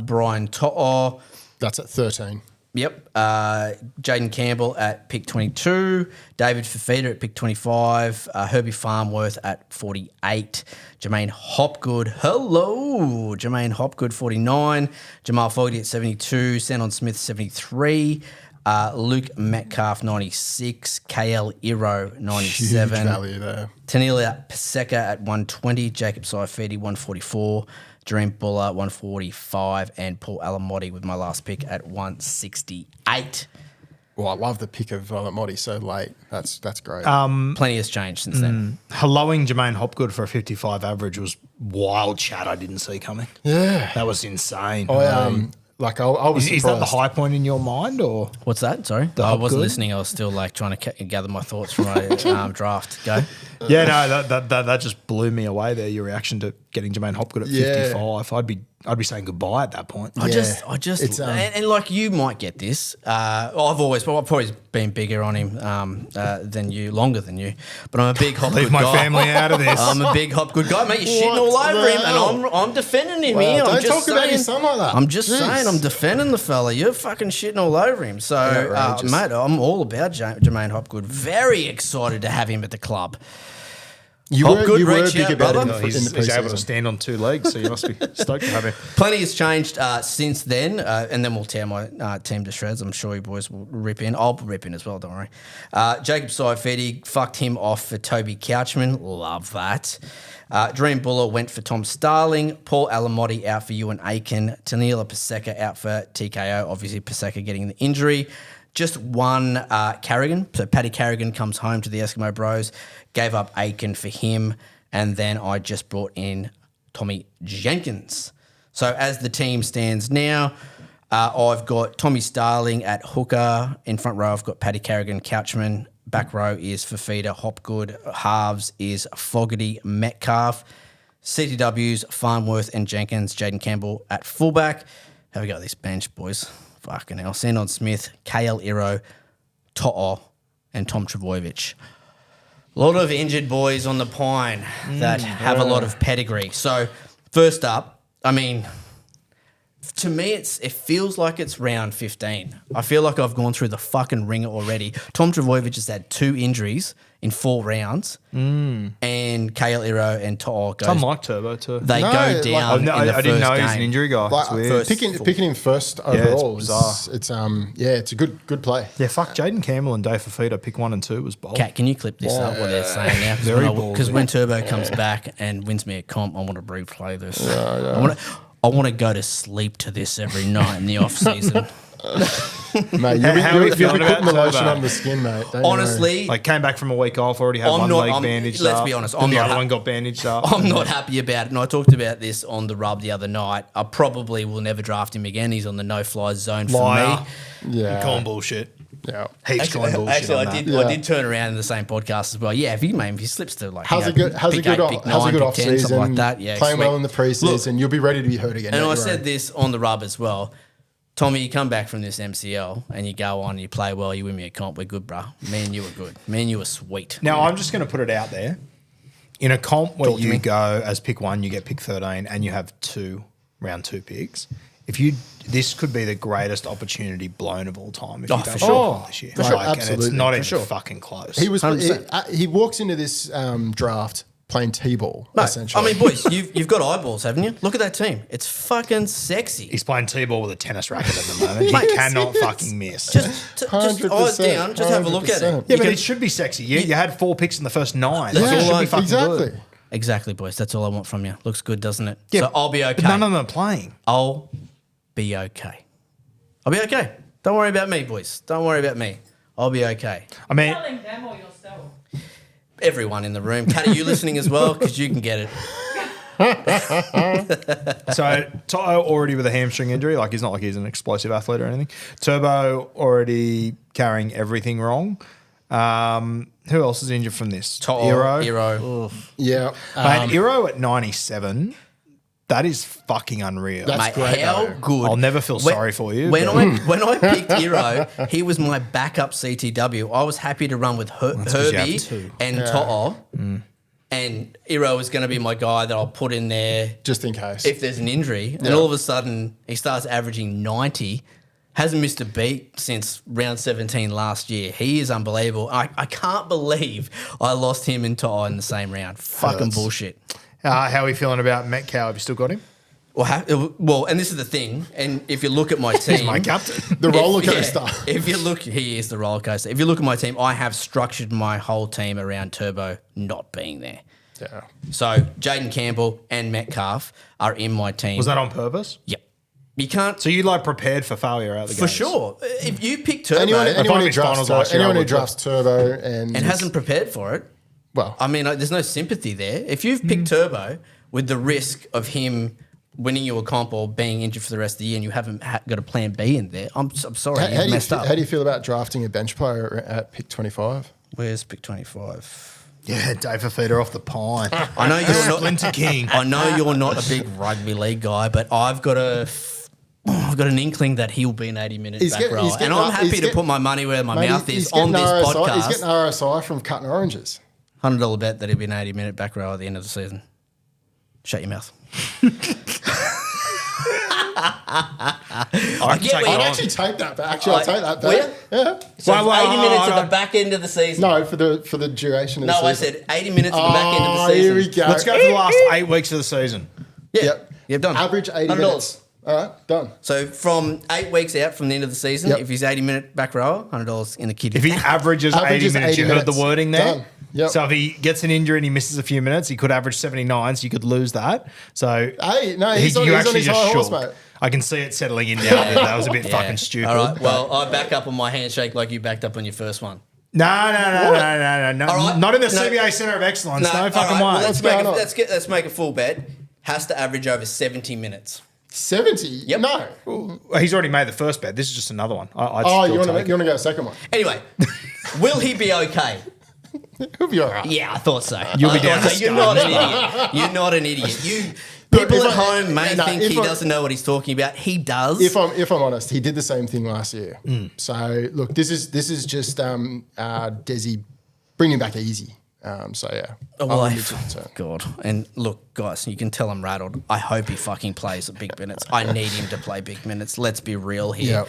[SPEAKER 3] Brian To'o.
[SPEAKER 2] That's at 13.
[SPEAKER 3] Yep. Jaden Campbell at pick 22. David Fafita at pick 25. Herbie Farmworth at 48. Jermaine Hopgood. Hello. Jermaine Hopgood, 49. Jamal Fogarty at 72. Sandon Smith, 73. Luke Metcalf, 96. KL Iro, 97.
[SPEAKER 2] Huge value there.
[SPEAKER 3] Tanelia Paseka at 120. Jacob Saifidi, 144. Dream Buller, 145, and Paul Alamotti with my last pick at 168.
[SPEAKER 2] Well, I love the pick of Alamotti so late. That's great.
[SPEAKER 3] Plenty has changed since then.
[SPEAKER 1] Helloing Jermaine Hopgood for a 55 average was wild chat I didn't see coming.
[SPEAKER 2] Yeah.
[SPEAKER 1] That was insane.
[SPEAKER 2] I was
[SPEAKER 1] Is that the high point in your mind, or
[SPEAKER 3] What's that? Sorry? I wasn't listening. I was still trying to gather my thoughts from my draft. Go.
[SPEAKER 1] Yeah, no, that just blew me away there, your reaction to getting Jermaine Hopgood at 55. I'd be saying goodbye at that point.
[SPEAKER 3] I just, and like you might get this. I've probably been bigger on him than you, longer than you. But I'm a big Hopgood guy.
[SPEAKER 1] Leave my family out of this.
[SPEAKER 3] I'm a big Hopgood guy, mate. You're shitting all over him, and I'm defending him here.
[SPEAKER 2] Don't talk about your son like that.
[SPEAKER 3] I'm just saying, I'm defending the fella. You're fucking shitting all over him. So, mate, I'm all about Jermaine Hopgood. Very excited to have him at the club.
[SPEAKER 2] You were big about him in
[SPEAKER 1] He's
[SPEAKER 2] the preseason.
[SPEAKER 1] able to stand on 2 legs, so you must be stoked to have him.
[SPEAKER 3] Plenty has changed since then, and then we'll tear my team to shreds. I'm sure you boys will rip in. I'll rip in as well, don't worry. Jacob Saifidi, fucked him off for Toby Couchman. Love that. Dream Buller went for Tom Starling. Paul Alamotti out for Ewan Aiken. Taneela Paseka out for TKO. Obviously, Paseka getting the injury. Just one Carrigan. So Paddy Carrigan comes home to the Eskimo Bros. Gave up Aiken for him. And then I just brought in Tommy Jenkins. So as the team stands now, I've got Tommy Starling at hooker. In front row, I've got Paddy Carrigan, Couchman. Back row is Fafita, Hopgood. Halves is Fogarty, Metcalf. CTWs, Farnworth and Jenkins. Jaden Campbell at fullback. Have we got this bench, boys? Fucking hell. Sandon Smith, KL Iro, To'o, and Tom Trbojevic. A lot of injured boys on the pine that have a lot of pedigree. So, first up, I mean, to me, it feels like it's round 15. I feel like I've gone through the fucking ringer already. Tom Trbojevic has had 2 injuries in 4 rounds, and Kale Iro and To'o goes.
[SPEAKER 1] Some like Turbo too.
[SPEAKER 3] They
[SPEAKER 2] No,
[SPEAKER 3] go
[SPEAKER 2] like-
[SPEAKER 3] down. in the
[SPEAKER 1] I didn't know
[SPEAKER 3] first
[SPEAKER 1] he was an
[SPEAKER 3] game.
[SPEAKER 1] injury guy.
[SPEAKER 2] Like,
[SPEAKER 1] It's weird.
[SPEAKER 3] first-
[SPEAKER 2] picking him first overall,
[SPEAKER 1] bizarre.
[SPEAKER 2] it's a good play.
[SPEAKER 1] Yeah, fuck Jaden Campbell and Dave Fafita pick 1 and 2 was bold.
[SPEAKER 3] Kat, can you clip this up what they're saying now?
[SPEAKER 1] Very
[SPEAKER 3] Because
[SPEAKER 1] ballsy.
[SPEAKER 3] when Turbo comes back and wins me a comp, I want to replay this. I want to go to sleep to this every night in the off season.
[SPEAKER 2] Mate,
[SPEAKER 1] How are you
[SPEAKER 2] you'll be
[SPEAKER 1] feeling about
[SPEAKER 2] putting the lotion
[SPEAKER 1] Turbo?
[SPEAKER 2] on the skin, mate. Don't you
[SPEAKER 3] Honestly,
[SPEAKER 1] Like came back from a week off, already had
[SPEAKER 3] I'm
[SPEAKER 1] one
[SPEAKER 3] not-
[SPEAKER 1] leg
[SPEAKER 3] I'm-
[SPEAKER 1] bandaged
[SPEAKER 3] let's
[SPEAKER 1] up.
[SPEAKER 3] be honest,
[SPEAKER 1] then
[SPEAKER 3] I'm
[SPEAKER 1] the
[SPEAKER 3] not
[SPEAKER 1] other
[SPEAKER 3] ha-
[SPEAKER 1] one got bandaged up.
[SPEAKER 3] I'm not happy about it. And I talked about this on the rub the other night. I probably will never draft him again. He's on the no-fly zone for
[SPEAKER 1] Liar.
[SPEAKER 3] me.
[SPEAKER 2] Yeah.
[SPEAKER 1] You're calling bullshit.
[SPEAKER 2] Yeah.
[SPEAKER 1] Heaps calling bullshit.
[SPEAKER 3] Actually,
[SPEAKER 1] on
[SPEAKER 3] I
[SPEAKER 1] that.
[SPEAKER 3] did. I did turn around in the same podcast as well. Yeah, if he slips to like,
[SPEAKER 2] How's
[SPEAKER 3] you
[SPEAKER 2] a
[SPEAKER 3] know,
[SPEAKER 2] good off
[SPEAKER 3] pick 10,
[SPEAKER 2] season?
[SPEAKER 3] something like that. Yeah,
[SPEAKER 2] playing
[SPEAKER 3] sweet.
[SPEAKER 2] well in the preseason,
[SPEAKER 3] Look,
[SPEAKER 2] you'll be ready to be hurt again.
[SPEAKER 3] and
[SPEAKER 2] down
[SPEAKER 3] I
[SPEAKER 2] the
[SPEAKER 3] said
[SPEAKER 2] road.
[SPEAKER 3] this on the rub as well. Tommy, you come back from this MCL and you go on, you play well, you win me a comp. We're good, bruh. Me and you were good. Me and you were sweet.
[SPEAKER 1] Now, I'm just going to put it out there. In a comp where
[SPEAKER 3] Talk to
[SPEAKER 1] you
[SPEAKER 3] me.
[SPEAKER 1] go as pick 1, you get pick 13, and you have 2 round 2 picks. This could be the greatest opportunity blown of all time if you
[SPEAKER 3] Oh,
[SPEAKER 1] don't
[SPEAKER 3] for
[SPEAKER 1] pick
[SPEAKER 3] sure.
[SPEAKER 1] one this year.
[SPEAKER 2] For sure,
[SPEAKER 1] And it's
[SPEAKER 2] absolutely,
[SPEAKER 1] not
[SPEAKER 2] for
[SPEAKER 1] even
[SPEAKER 2] sure.
[SPEAKER 1] fucking close.
[SPEAKER 2] He was
[SPEAKER 3] 100%.
[SPEAKER 2] he walks into this draft playing T-ball,
[SPEAKER 3] Mate,
[SPEAKER 2] essentially.
[SPEAKER 3] I mean, boys, you've got eyeballs, haven't you? Look at that team. It's fucking sexy.
[SPEAKER 1] He's playing T-ball with a tennis racket at the moment.
[SPEAKER 3] Mate,
[SPEAKER 1] He cannot fucking miss.
[SPEAKER 3] Just eyes
[SPEAKER 2] 100%,
[SPEAKER 3] down. Just have a look at it.
[SPEAKER 2] 100%.
[SPEAKER 1] yeah,
[SPEAKER 3] You
[SPEAKER 1] but
[SPEAKER 3] can-
[SPEAKER 1] it should be sexy. You had 4 picks in the first 9.
[SPEAKER 3] That's
[SPEAKER 1] Like, it
[SPEAKER 3] all
[SPEAKER 1] should
[SPEAKER 3] I-
[SPEAKER 1] be fucking
[SPEAKER 2] exactly.
[SPEAKER 1] good.
[SPEAKER 3] Exactly, boys. That's all I want from you. Looks good, doesn't it?
[SPEAKER 1] Yeah,
[SPEAKER 3] so I'll be okay.
[SPEAKER 1] But none of them are playing.
[SPEAKER 3] I'll be okay. I'll be okay. Don't worry about me, boys. Don't worry about me. I'll be okay.
[SPEAKER 1] I mean,
[SPEAKER 4] Telling them or yourself?
[SPEAKER 3] Everyone in the room. Kat, are you listening as well? Because you can get it.
[SPEAKER 1] so Toto already with a hamstring injury. Like, he's not like he's an explosive athlete or anything. Turbo already carrying everything wrong. Who else is injured from this?
[SPEAKER 3] Iro.
[SPEAKER 2] Yeah.
[SPEAKER 1] Mate, Iro at 97, that is fucking unreal.
[SPEAKER 2] That's
[SPEAKER 3] Mate,
[SPEAKER 2] great,
[SPEAKER 3] how
[SPEAKER 2] though.
[SPEAKER 3] good.
[SPEAKER 1] I'll never feel sorry for you.
[SPEAKER 3] When
[SPEAKER 1] but-
[SPEAKER 3] when I picked Iro, he was my backup CTW. I was happy to run with
[SPEAKER 1] 'cause you
[SPEAKER 3] Herbie
[SPEAKER 1] have 2.
[SPEAKER 3] and To'o. And Iro is going to be my guy that I'll put in there
[SPEAKER 2] Just in case.
[SPEAKER 3] if there's an injury. And
[SPEAKER 2] Yeah.
[SPEAKER 3] all of a sudden, he starts averaging 90. Hasn't missed a beat since round 17 last year. He is unbelievable. I can't believe I lost him and To'o in the same round. Fucking
[SPEAKER 2] Hurts.
[SPEAKER 3] bullshit.
[SPEAKER 1] how are we feeling about Metcalf? Have you still got him?
[SPEAKER 3] Well, and this is the thing. And if you look at my team,
[SPEAKER 1] He's my captain.
[SPEAKER 2] the roller coaster.
[SPEAKER 3] If you look, he is the roller coaster. If you look at my team, I have structured my whole team around Turbo not being there.
[SPEAKER 2] Yeah.
[SPEAKER 3] So Jaden Campbell and Metcalf are in my team.
[SPEAKER 1] Was that on purpose?
[SPEAKER 3] Yep. You can't.
[SPEAKER 1] So you like prepared for failure out of the
[SPEAKER 3] For
[SPEAKER 1] gates?
[SPEAKER 3] sure. If you pick Turbo
[SPEAKER 2] Anyone who
[SPEAKER 1] Finals
[SPEAKER 2] drafts
[SPEAKER 1] last year, I
[SPEAKER 2] anyone who
[SPEAKER 1] would-
[SPEAKER 2] drafts Turbo and
[SPEAKER 3] hasn't prepared for it,
[SPEAKER 2] well,
[SPEAKER 3] I mean, there's no sympathy there. If you've picked Turbo with the risk of him winning you a comp or being injured for the rest of the year and you haven't got a plan B in there, I'm sorry,
[SPEAKER 2] how
[SPEAKER 3] you've
[SPEAKER 2] do you
[SPEAKER 3] messed up.
[SPEAKER 2] how do you feel about drafting a bench player at pick 25?
[SPEAKER 3] Where's pick 25?
[SPEAKER 1] Yeah, Dave Fafita off the pine.
[SPEAKER 3] I know you're not
[SPEAKER 1] Splinter King.
[SPEAKER 3] I know you're not a big rugby league guy, but I've got an inkling that he'll be an 80-minute
[SPEAKER 2] He's
[SPEAKER 3] back
[SPEAKER 2] getting-
[SPEAKER 3] row.
[SPEAKER 2] he's
[SPEAKER 3] And
[SPEAKER 2] getting
[SPEAKER 3] I'm
[SPEAKER 2] up-
[SPEAKER 3] happy
[SPEAKER 2] he's
[SPEAKER 3] to
[SPEAKER 2] get-
[SPEAKER 3] put my money where my
[SPEAKER 2] Mate,
[SPEAKER 3] mouth
[SPEAKER 2] he's
[SPEAKER 3] is on
[SPEAKER 2] getting
[SPEAKER 3] this
[SPEAKER 2] RSI
[SPEAKER 3] podcast.
[SPEAKER 2] He's getting RSI from cutting oranges.
[SPEAKER 3] $100 bet that he'll be an 80-minute back row at the end of the season. Shut your mouth.
[SPEAKER 1] I
[SPEAKER 3] get
[SPEAKER 1] take
[SPEAKER 3] where
[SPEAKER 1] it
[SPEAKER 2] I'd
[SPEAKER 1] on.
[SPEAKER 2] actually take that back. Actually, I'll take that
[SPEAKER 3] Will
[SPEAKER 2] back. Yeah.
[SPEAKER 3] So
[SPEAKER 1] Wait,
[SPEAKER 3] 80 minutes
[SPEAKER 1] hold
[SPEAKER 3] at
[SPEAKER 1] on.
[SPEAKER 3] the back end of the season.
[SPEAKER 2] No, for the duration of the
[SPEAKER 3] No, I
[SPEAKER 2] season.
[SPEAKER 3] said 80 minutes at the back end of the
[SPEAKER 2] Oh,
[SPEAKER 3] season.
[SPEAKER 2] here we go.
[SPEAKER 1] Let's go for the last 8 weeks of the season.
[SPEAKER 3] Yeah.
[SPEAKER 2] Yep.
[SPEAKER 3] Yep, done.
[SPEAKER 2] Average 80
[SPEAKER 3] $100.
[SPEAKER 2] minutes. All right, done.
[SPEAKER 3] So from 8 weeks out from the end of the season,
[SPEAKER 2] Yep.
[SPEAKER 3] if he's 80-minute back rower, $100 in the kitty.
[SPEAKER 1] If he averages,
[SPEAKER 2] Averages
[SPEAKER 1] 80 minutes,
[SPEAKER 2] 80
[SPEAKER 1] you heard the
[SPEAKER 2] minutes.
[SPEAKER 1] wording there?
[SPEAKER 2] Done. Yep.
[SPEAKER 1] So if he gets an injury and he misses a few minutes, he could average 79, so you could lose that. So
[SPEAKER 2] Hey, no, he's on his high horse, mate.
[SPEAKER 1] I can see it settling in now. That was a bit fucking stupid.
[SPEAKER 3] All right. Well, I back up on my handshake like you backed up on your first one.
[SPEAKER 1] No.
[SPEAKER 3] All right.
[SPEAKER 1] Not in the
[SPEAKER 3] No.
[SPEAKER 1] CBA Centre of Excellence. No,
[SPEAKER 3] all
[SPEAKER 1] fucking
[SPEAKER 3] right, well,
[SPEAKER 1] way.
[SPEAKER 3] let's
[SPEAKER 2] going on?
[SPEAKER 3] let's make a full bet. Has to average over 70 minutes.
[SPEAKER 2] 70?
[SPEAKER 3] Yep.
[SPEAKER 2] No.
[SPEAKER 1] He's already made the first bet. This is just another one. I'd
[SPEAKER 2] Oh,
[SPEAKER 1] still
[SPEAKER 2] you want
[SPEAKER 1] take
[SPEAKER 2] to
[SPEAKER 1] it.
[SPEAKER 2] go second one?
[SPEAKER 3] Anyway, will he be okay?
[SPEAKER 2] He'll be all right.
[SPEAKER 3] Yeah, I thought so.
[SPEAKER 1] You'll be
[SPEAKER 3] I
[SPEAKER 1] down
[SPEAKER 3] thought
[SPEAKER 1] the
[SPEAKER 3] so. You're not an idiot. You're not an idiot. People
[SPEAKER 2] if
[SPEAKER 3] at
[SPEAKER 2] I-
[SPEAKER 3] home may
[SPEAKER 2] no,
[SPEAKER 3] think
[SPEAKER 2] if
[SPEAKER 3] he
[SPEAKER 2] I-
[SPEAKER 3] doesn't know what he's talking about. He does.
[SPEAKER 2] If I'm honest, he did the same thing last year. So look, this is just Desi bringing back easy, So yeah.
[SPEAKER 3] Oh, well,
[SPEAKER 2] I'm concerned.
[SPEAKER 3] God. And look, guys, you can tell I'm rattled. I hope he fucking plays at big minutes. I need him to play big minutes. Let's be real here.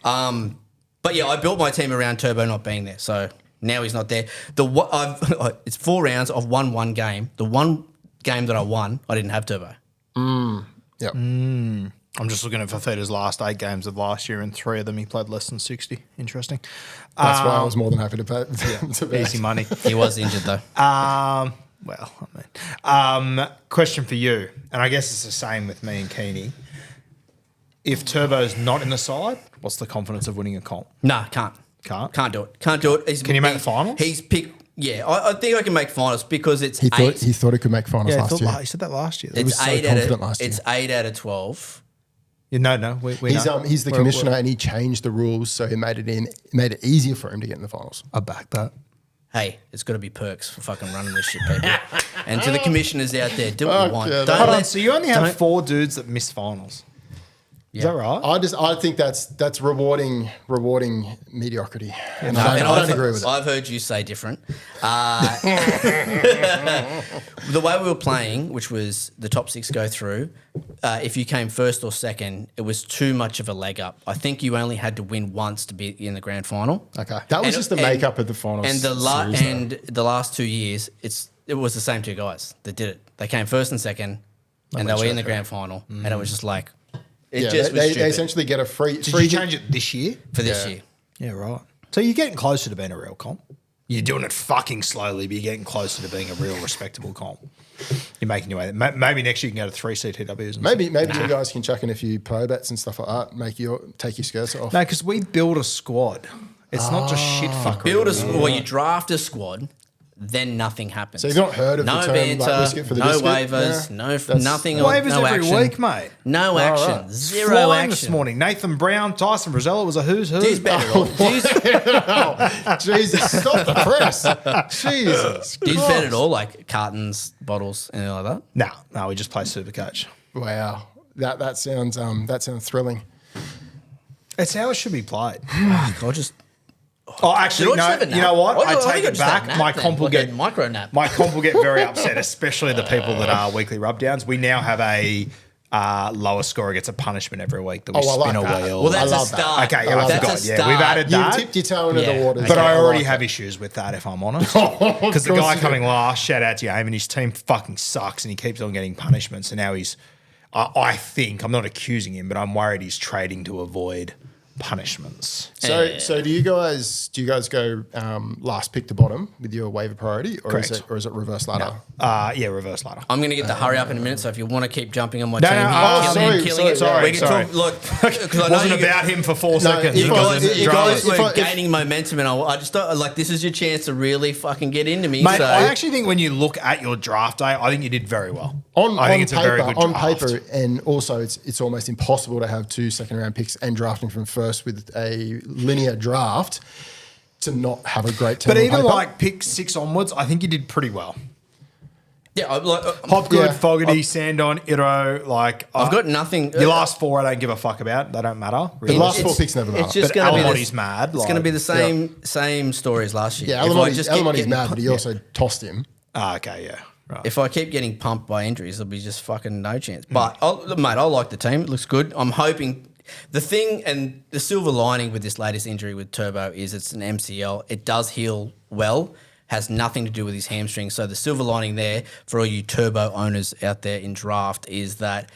[SPEAKER 2] Yep.
[SPEAKER 3] But yeah, I built my team around Turbo not being there. So now he's not there. It's 4 rounds. I've won 1 game. The one game that I won, I didn't have Turbo.
[SPEAKER 2] Yep.
[SPEAKER 1] I'm just looking at Fafita's last 8 games of last year, and 3 of them he played less than 60. Interesting.
[SPEAKER 2] That's why I was more than happy to pay. To bet.
[SPEAKER 1] Easy money.
[SPEAKER 3] He was injured though.
[SPEAKER 1] Well, I mean, question for you, and I guess it's the same with me and Keeney. If Turbo's not in the side, what's the confidence of winning a comp?
[SPEAKER 3] Nah, can't. Can't do it. Can't do it.
[SPEAKER 1] Can you make the finals?
[SPEAKER 3] He's picked. Yeah, I think I can make finals because it's
[SPEAKER 2] He
[SPEAKER 3] 8.
[SPEAKER 2] thought he could make finals last year.
[SPEAKER 1] He said that last year.
[SPEAKER 2] was
[SPEAKER 3] It's
[SPEAKER 2] so
[SPEAKER 3] 8
[SPEAKER 2] confident last year.
[SPEAKER 3] It's 8 out of 12.
[SPEAKER 1] No, we know.
[SPEAKER 2] He's the commissioner, and he changed the rules, so he made it easier for him to get in the finals.
[SPEAKER 1] I back that.
[SPEAKER 3] Hey, it's got to be perks for fucking running this shit, people. And to the commissioners out there, do what you want.
[SPEAKER 2] yeah,
[SPEAKER 3] Don't
[SPEAKER 1] Hold on,
[SPEAKER 3] let-
[SPEAKER 1] so you only have
[SPEAKER 3] don't-
[SPEAKER 1] 4 dudes that missed finals. Is that right?
[SPEAKER 2] I think that's rewarding mediocrity. And
[SPEAKER 3] No,
[SPEAKER 2] I
[SPEAKER 3] and
[SPEAKER 2] don't agree with it.
[SPEAKER 3] I've heard you say different. The way we were playing, which was the top 6 go through, if you came first or second, it was too much of a leg up. I think you only had to win once to be in the grand final.
[SPEAKER 2] Okay, that was just the makeup of the finals.
[SPEAKER 3] And the last 2 years, it was the same 2 guys that did it. They came first and second, and they were in the grand final, and it was just like
[SPEAKER 2] they
[SPEAKER 3] was
[SPEAKER 2] they
[SPEAKER 3] stupid
[SPEAKER 2] essentially get a free.
[SPEAKER 1] Did you change it this year?
[SPEAKER 3] for this year.
[SPEAKER 1] Yeah, right. So you're getting closer to being a real comp. You're doing it fucking slowly, but you're getting closer to being a real respectable comp. You're making your way. Maybe next year you can go to 3-seat TWs. And
[SPEAKER 2] Maybe you guys can chuck in a few pro bets and stuff like that. Take your skirts off.
[SPEAKER 1] No, because we build a squad. It's not just shit fuckery.
[SPEAKER 3] Well, you draft a squad, then nothing happens.
[SPEAKER 2] So you've not heard of
[SPEAKER 3] no
[SPEAKER 2] the term
[SPEAKER 3] banter,
[SPEAKER 2] like biscuit for the
[SPEAKER 3] no
[SPEAKER 2] biscuit?
[SPEAKER 3] waivers,
[SPEAKER 2] Yeah.
[SPEAKER 3] nothing.
[SPEAKER 1] Waivers
[SPEAKER 3] no
[SPEAKER 1] every
[SPEAKER 3] action.
[SPEAKER 1] week, mate.
[SPEAKER 3] No action.
[SPEAKER 2] right.
[SPEAKER 3] Zero
[SPEAKER 1] Flying
[SPEAKER 3] action.
[SPEAKER 1] this morning. Nathan Brown, Tyson Brazella was a who's who.
[SPEAKER 3] Dude's bet it all.
[SPEAKER 2] Jesus, stop the press. Jesus.
[SPEAKER 3] Dude's
[SPEAKER 2] Christ.
[SPEAKER 3] bet it all, like cartons, bottles, anything like that.
[SPEAKER 1] No, we just play SuperCoach.
[SPEAKER 2] Wow. That sounds thrilling.
[SPEAKER 1] It's how it should be played.
[SPEAKER 3] I just.
[SPEAKER 1] Oh, actually,
[SPEAKER 3] Did I just have a
[SPEAKER 1] no.
[SPEAKER 3] nap?
[SPEAKER 1] You know what?
[SPEAKER 3] I
[SPEAKER 1] I
[SPEAKER 3] think
[SPEAKER 1] take
[SPEAKER 3] I
[SPEAKER 1] it
[SPEAKER 3] just had a
[SPEAKER 1] back.
[SPEAKER 3] nap
[SPEAKER 1] My
[SPEAKER 3] then,
[SPEAKER 1] comp will
[SPEAKER 3] like a
[SPEAKER 1] get
[SPEAKER 3] micro nap.
[SPEAKER 1] My comp will get very upset, especially the people that are weekly rubdowns. We now have a lower scorer gets a punishment every week that we
[SPEAKER 2] Oh, I like
[SPEAKER 1] spin a
[SPEAKER 2] that.
[SPEAKER 1] wheel.
[SPEAKER 3] Well, that's
[SPEAKER 2] I
[SPEAKER 3] a
[SPEAKER 2] love that.
[SPEAKER 3] start.
[SPEAKER 1] Okay, yeah, I
[SPEAKER 3] That's
[SPEAKER 1] forgot.
[SPEAKER 3] a
[SPEAKER 1] Yeah,
[SPEAKER 3] start.
[SPEAKER 1] we've added
[SPEAKER 2] You
[SPEAKER 1] that.
[SPEAKER 2] tipped your toe into
[SPEAKER 3] Yeah.
[SPEAKER 2] the waters.
[SPEAKER 1] But I already
[SPEAKER 2] like
[SPEAKER 1] have
[SPEAKER 2] that.
[SPEAKER 1] issues with that, if I'm honest. Because the
[SPEAKER 2] course
[SPEAKER 1] guy
[SPEAKER 2] you
[SPEAKER 1] coming
[SPEAKER 2] do.
[SPEAKER 1] last, shout out to you, and his team fucking sucks, and he keeps on getting punishments. And now I think, I'm not accusing him, but I'm worried he's trading to avoid punishments.
[SPEAKER 2] So do you guys go last pick to bottom with your waiver priority, or
[SPEAKER 1] Correct.
[SPEAKER 2] is it reverse ladder?
[SPEAKER 1] Yeah, reverse ladder.
[SPEAKER 3] I'm going to get the hurry up in a minute, so if you want to keep jumping on my
[SPEAKER 1] No,
[SPEAKER 3] team,
[SPEAKER 1] no,
[SPEAKER 3] you
[SPEAKER 1] oh,
[SPEAKER 3] keep
[SPEAKER 2] sorry,
[SPEAKER 3] killing it.
[SPEAKER 2] sorry,
[SPEAKER 3] We can
[SPEAKER 1] sorry.
[SPEAKER 3] talk. Look, because I
[SPEAKER 1] It
[SPEAKER 3] know
[SPEAKER 1] wasn't
[SPEAKER 3] you
[SPEAKER 1] about him for 4 seconds.
[SPEAKER 2] if
[SPEAKER 3] You
[SPEAKER 2] I-
[SPEAKER 3] guys,
[SPEAKER 2] if
[SPEAKER 3] you guys
[SPEAKER 2] if
[SPEAKER 3] were
[SPEAKER 2] I- if-
[SPEAKER 3] gaining momentum, and I just don't, like, this is your chance to really fucking get into me.
[SPEAKER 1] Mate,
[SPEAKER 3] so
[SPEAKER 1] I actually think when you look at your draft day, I think you did very well.
[SPEAKER 2] On
[SPEAKER 1] I think it's
[SPEAKER 2] paper,
[SPEAKER 1] a very good
[SPEAKER 2] on
[SPEAKER 1] draft.
[SPEAKER 2] paper, and also it's almost impossible to have 2 second-round picks and drafting from first with a linear draft to not have a great team.
[SPEAKER 1] But
[SPEAKER 2] on
[SPEAKER 1] even
[SPEAKER 2] paper.
[SPEAKER 1] like pick 6 onwards, I think you did pretty well.
[SPEAKER 3] yeah,
[SPEAKER 1] Hopgood,
[SPEAKER 2] Yeah.
[SPEAKER 1] Fogarty, Sandon, Iro,
[SPEAKER 3] I've got nothing.
[SPEAKER 1] Your last 4 I don't give a fuck about. They don't matter.
[SPEAKER 2] the
[SPEAKER 1] Really.
[SPEAKER 2] last 4 picks never matter.
[SPEAKER 3] It's just
[SPEAKER 1] But
[SPEAKER 3] going to be
[SPEAKER 1] Alamoti's mad,
[SPEAKER 3] It's
[SPEAKER 1] like-
[SPEAKER 3] going to be the same story as last year.
[SPEAKER 2] yeah,
[SPEAKER 3] If I just keep
[SPEAKER 2] Alamoti's
[SPEAKER 3] getting
[SPEAKER 2] mad, but he also tossed him.
[SPEAKER 1] Okay, yeah. Right.
[SPEAKER 3] If I keep getting pumped by injuries, there'll be just fucking no chance. But, mate, I like the team. It looks good. I'm hoping the thing and the silver lining with this latest injury with Turbo is it's an MCL. It does heal well, has nothing to do with his hamstring. So the silver lining there for all you Turbo owners out there in draft is that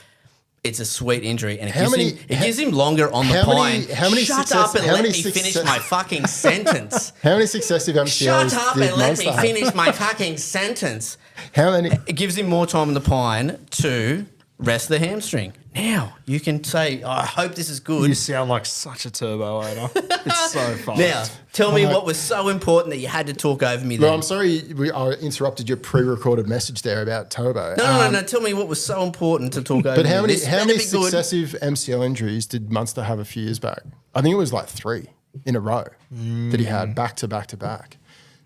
[SPEAKER 3] it's a sweet injury and it gives him longer on the pine. Shut up and let me finish my fucking sentence.
[SPEAKER 2] How many successive MCLs
[SPEAKER 3] Shut up
[SPEAKER 2] did
[SPEAKER 3] and let me
[SPEAKER 2] Munster have?
[SPEAKER 3] finish my fucking sentence.
[SPEAKER 2] How many?
[SPEAKER 3] It gives him more time on the pine to rest the hamstring. Now you can say, I hope this is good.
[SPEAKER 1] You sound like such a turbo owner. It's so fun.
[SPEAKER 3] Now, tell me what was so important that you had to talk over me
[SPEAKER 2] Well,
[SPEAKER 3] then.
[SPEAKER 2] I'm sorry I interrupted your pre-recorded message there about Turbo.
[SPEAKER 3] No. Tell me what was so important to talk over
[SPEAKER 2] But
[SPEAKER 3] me.
[SPEAKER 2] how many
[SPEAKER 3] This better be good.
[SPEAKER 2] successive MCL injuries did Munster have a few years back? I think it was like 3 in a row that he had back to back to back.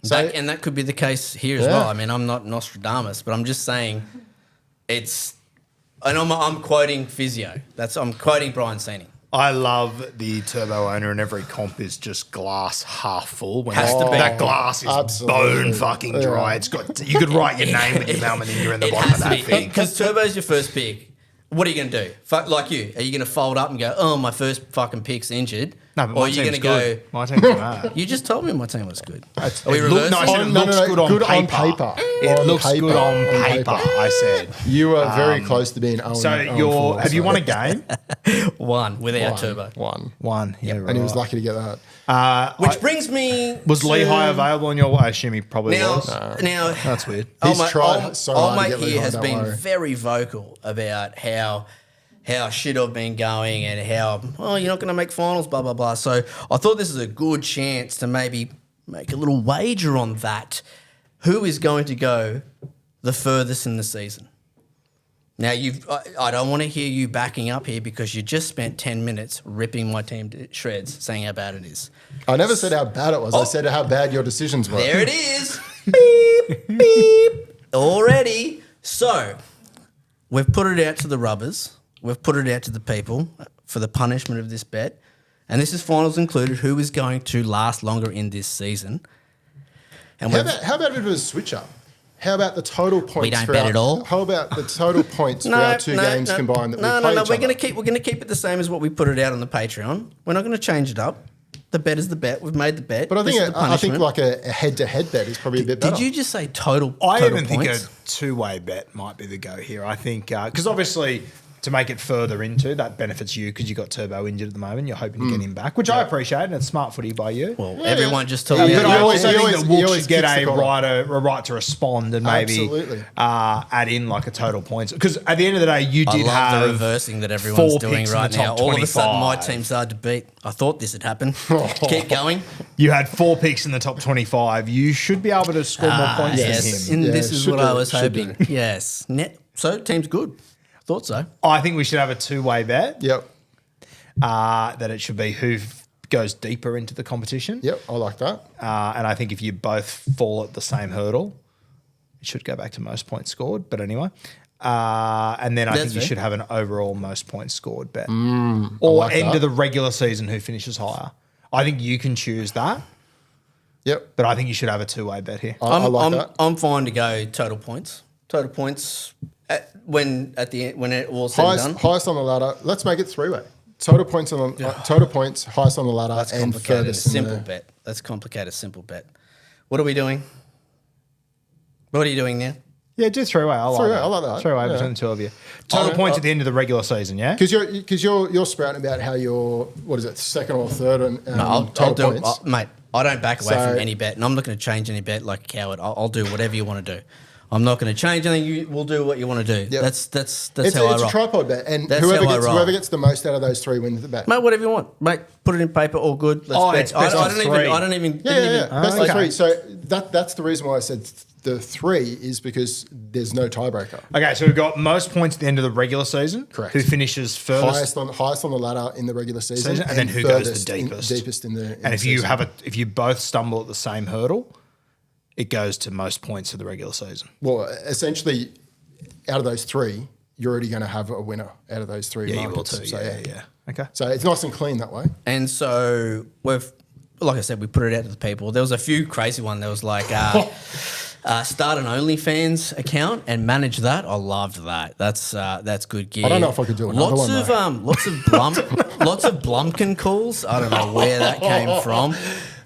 [SPEAKER 2] So
[SPEAKER 3] And that could be the case here as
[SPEAKER 2] Yeah.
[SPEAKER 3] well. I mean, I'm not Nostradamus, but I'm just saying it's... And I'm quoting physio. I'm quoting Brian Seeney.
[SPEAKER 1] I love the turbo owner, and every comp is just glass half full. When
[SPEAKER 3] Has to be.
[SPEAKER 1] that glass is
[SPEAKER 2] Absolutely.
[SPEAKER 1] bone fucking dry. It's got you could write your name with your thumb and then you're in the bottom of that thing.
[SPEAKER 3] Because turbo's your first pick. What are you going to do? Like you, are you going to fold up and go, oh, my first fucking pick's injured?
[SPEAKER 1] No, but
[SPEAKER 3] or
[SPEAKER 1] my
[SPEAKER 3] are you
[SPEAKER 1] team's
[SPEAKER 3] going to
[SPEAKER 1] good. My team's mad.
[SPEAKER 3] You just told me my team was good. Are we
[SPEAKER 1] It
[SPEAKER 3] reversing?
[SPEAKER 1] no, I said it
[SPEAKER 2] No,
[SPEAKER 1] looks good on paper. It
[SPEAKER 2] On
[SPEAKER 1] looks
[SPEAKER 2] paper.
[SPEAKER 1] good on
[SPEAKER 2] On
[SPEAKER 1] paper.
[SPEAKER 2] paper.
[SPEAKER 1] I said.
[SPEAKER 2] You are very close to being 0
[SPEAKER 1] So
[SPEAKER 2] four,
[SPEAKER 1] have you won a game?
[SPEAKER 3] One without turbo.
[SPEAKER 2] One.
[SPEAKER 1] Yeah, right.
[SPEAKER 2] And he was lucky to get that.
[SPEAKER 3] Which brings me
[SPEAKER 1] Was
[SPEAKER 3] to-
[SPEAKER 1] Lehigh available in your? I assume he probably
[SPEAKER 3] Now,
[SPEAKER 1] was.
[SPEAKER 3] now
[SPEAKER 1] That's weird.
[SPEAKER 2] He's tried so hard to
[SPEAKER 3] mate
[SPEAKER 2] get
[SPEAKER 3] here
[SPEAKER 2] Lehigh,
[SPEAKER 3] has
[SPEAKER 2] don't
[SPEAKER 3] been
[SPEAKER 2] worry.
[SPEAKER 3] very vocal about how shit I've been going and how, you're not going to make finals, blah, blah, blah. So I thought this is a good chance to maybe make a little wager on that. Who is going to go the furthest in the season? Now, I don't want to hear you backing up here because you just spent 10 minutes ripping my team to shreds, saying how bad it is.
[SPEAKER 2] I never said how bad it was. I said how bad your decisions were.
[SPEAKER 3] There it is. Beep, beep. Already. So, we've put it out to the rubbers. We've put it out to the people for the punishment of this bet. And this is finals included. Who is going to last longer in this season? And
[SPEAKER 2] How about if it was a switch up? How about the total points?
[SPEAKER 3] don't
[SPEAKER 2] for
[SPEAKER 3] bet
[SPEAKER 2] our-
[SPEAKER 3] at all?
[SPEAKER 2] How about the total points for our two games combined that we play each
[SPEAKER 3] We're
[SPEAKER 2] other?
[SPEAKER 3] going to keep it the same as what we put it out on the Patreon. We're not going to change it up. The bet is the bet. We've made the bet.
[SPEAKER 2] But I
[SPEAKER 3] This
[SPEAKER 2] think
[SPEAKER 3] is the
[SPEAKER 2] I think
[SPEAKER 3] punishment.
[SPEAKER 2] like a head-to-head bet is probably a bit better.
[SPEAKER 3] Did you just say total?
[SPEAKER 1] I
[SPEAKER 3] total
[SPEAKER 1] even think a
[SPEAKER 3] points?
[SPEAKER 1] two-way bet might be the go here. I think because obviously to make it further into that benefits you because you got Turbo injured at the moment. You're hoping to get him back, which I appreciate, and it's smart footy by you.
[SPEAKER 3] Well, everyone just told
[SPEAKER 1] But
[SPEAKER 3] me.
[SPEAKER 1] I
[SPEAKER 2] always-
[SPEAKER 1] also
[SPEAKER 2] he
[SPEAKER 1] think
[SPEAKER 2] always-
[SPEAKER 1] that
[SPEAKER 2] he
[SPEAKER 1] Wook
[SPEAKER 2] always
[SPEAKER 1] should get
[SPEAKER 2] kicks the
[SPEAKER 1] a
[SPEAKER 2] corner.
[SPEAKER 1] right to respond and maybe
[SPEAKER 2] Absolutely.
[SPEAKER 1] add in like a total points. Because at the end of the day, you
[SPEAKER 3] I
[SPEAKER 1] did
[SPEAKER 3] love
[SPEAKER 1] have
[SPEAKER 3] the reversing that everyone's
[SPEAKER 1] 4
[SPEAKER 3] doing
[SPEAKER 1] picks in
[SPEAKER 3] right
[SPEAKER 1] the
[SPEAKER 3] now.
[SPEAKER 1] top
[SPEAKER 3] All of a sudden, my
[SPEAKER 1] 25.
[SPEAKER 3] team's hard to beat. I thought this had happened. Keep going.
[SPEAKER 1] You had 4 picks in the top 25. You should be able to score more points
[SPEAKER 3] Yes,
[SPEAKER 1] than him.
[SPEAKER 3] and this is
[SPEAKER 2] should
[SPEAKER 3] what I
[SPEAKER 2] do,
[SPEAKER 3] was
[SPEAKER 2] should do.
[SPEAKER 3] hoping. Yes. So, team's good. Thought so.
[SPEAKER 1] I think we should have a two-way bet.
[SPEAKER 2] Yep.
[SPEAKER 1] That it should be who goes deeper into the competition.
[SPEAKER 2] Yep. I like that.
[SPEAKER 1] And I think if you both fall at the same hurdle, it should go back to most points scored. But anyway. And then I
[SPEAKER 3] That's
[SPEAKER 1] think you
[SPEAKER 3] fair.
[SPEAKER 1] should have an overall most points scored bet. Or
[SPEAKER 2] like
[SPEAKER 1] end
[SPEAKER 2] that.
[SPEAKER 1] of the regular season who finishes higher. I think you can choose that,
[SPEAKER 2] Yep.
[SPEAKER 1] but I think you should have a two-way bet here.
[SPEAKER 2] I like that.
[SPEAKER 3] I'm fine to go total points. Total points when it all said and done.
[SPEAKER 2] Highest on the ladder. Let's make it three-way. Total points total points, highest on the ladder,
[SPEAKER 3] That's
[SPEAKER 2] and
[SPEAKER 3] complicated. A
[SPEAKER 2] furthest in
[SPEAKER 3] simple
[SPEAKER 2] the,
[SPEAKER 3] bet. Let's complicate a simple bet. What are we doing? What are you doing now?
[SPEAKER 1] Yeah, do three-way. I like
[SPEAKER 2] Three-way,
[SPEAKER 1] that.
[SPEAKER 2] I like that.
[SPEAKER 1] Three-way
[SPEAKER 2] Yeah.
[SPEAKER 1] between the two of you. Total points at the end of the regular season, yeah?
[SPEAKER 2] Because you're spouting about how you're second or third and
[SPEAKER 3] I'll
[SPEAKER 2] total
[SPEAKER 3] do it,
[SPEAKER 2] points.
[SPEAKER 3] mate. I don't back away
[SPEAKER 2] So-
[SPEAKER 3] from any bet, and I'm not going to change any bet like a coward. I'll do whatever you want to do. I'm not going to change anything. You will do what you want to do.
[SPEAKER 2] Yep.
[SPEAKER 3] That's
[SPEAKER 2] It's
[SPEAKER 3] how I
[SPEAKER 2] a
[SPEAKER 3] roll.
[SPEAKER 2] tripod bet, and
[SPEAKER 3] That's
[SPEAKER 2] whoever
[SPEAKER 3] how I roll.
[SPEAKER 2] gets the most out of those three wins the bet.
[SPEAKER 3] Mate, whatever you want, mate. Put it in paper. All good. Let's bet.
[SPEAKER 1] It's best of three.
[SPEAKER 3] I don't even.
[SPEAKER 2] Yeah. Best of
[SPEAKER 1] okay.
[SPEAKER 2] three. So that's the reason why I said the three is because there's no tiebreaker.
[SPEAKER 1] Okay, so we've got most points at the end of the regular season.
[SPEAKER 2] Correct.
[SPEAKER 1] Who finishes furthest
[SPEAKER 2] Highest on the ladder in the regular season,
[SPEAKER 1] and then who goes the
[SPEAKER 2] furthest
[SPEAKER 1] deepest.
[SPEAKER 2] deepest in the.
[SPEAKER 1] And if you if you both stumble at the same hurdle, it goes to most points for the regular season.
[SPEAKER 2] well, essentially, out of those three, you're already going to have a winner out of those three.
[SPEAKER 1] Yeah, you will
[SPEAKER 2] markets.
[SPEAKER 1] too.
[SPEAKER 2] So,
[SPEAKER 1] Yeah. Okay.
[SPEAKER 2] So it's nice and clean that way.
[SPEAKER 3] And so like I said, we put it out to the people. There was a few crazy one. There was like start an OnlyFans account and manage that. I loved that. That's good gear.
[SPEAKER 2] I don't know if I could do another
[SPEAKER 3] lots
[SPEAKER 2] one,
[SPEAKER 3] of
[SPEAKER 2] though.
[SPEAKER 3] lots of Blumpkin calls. I don't know where that came from.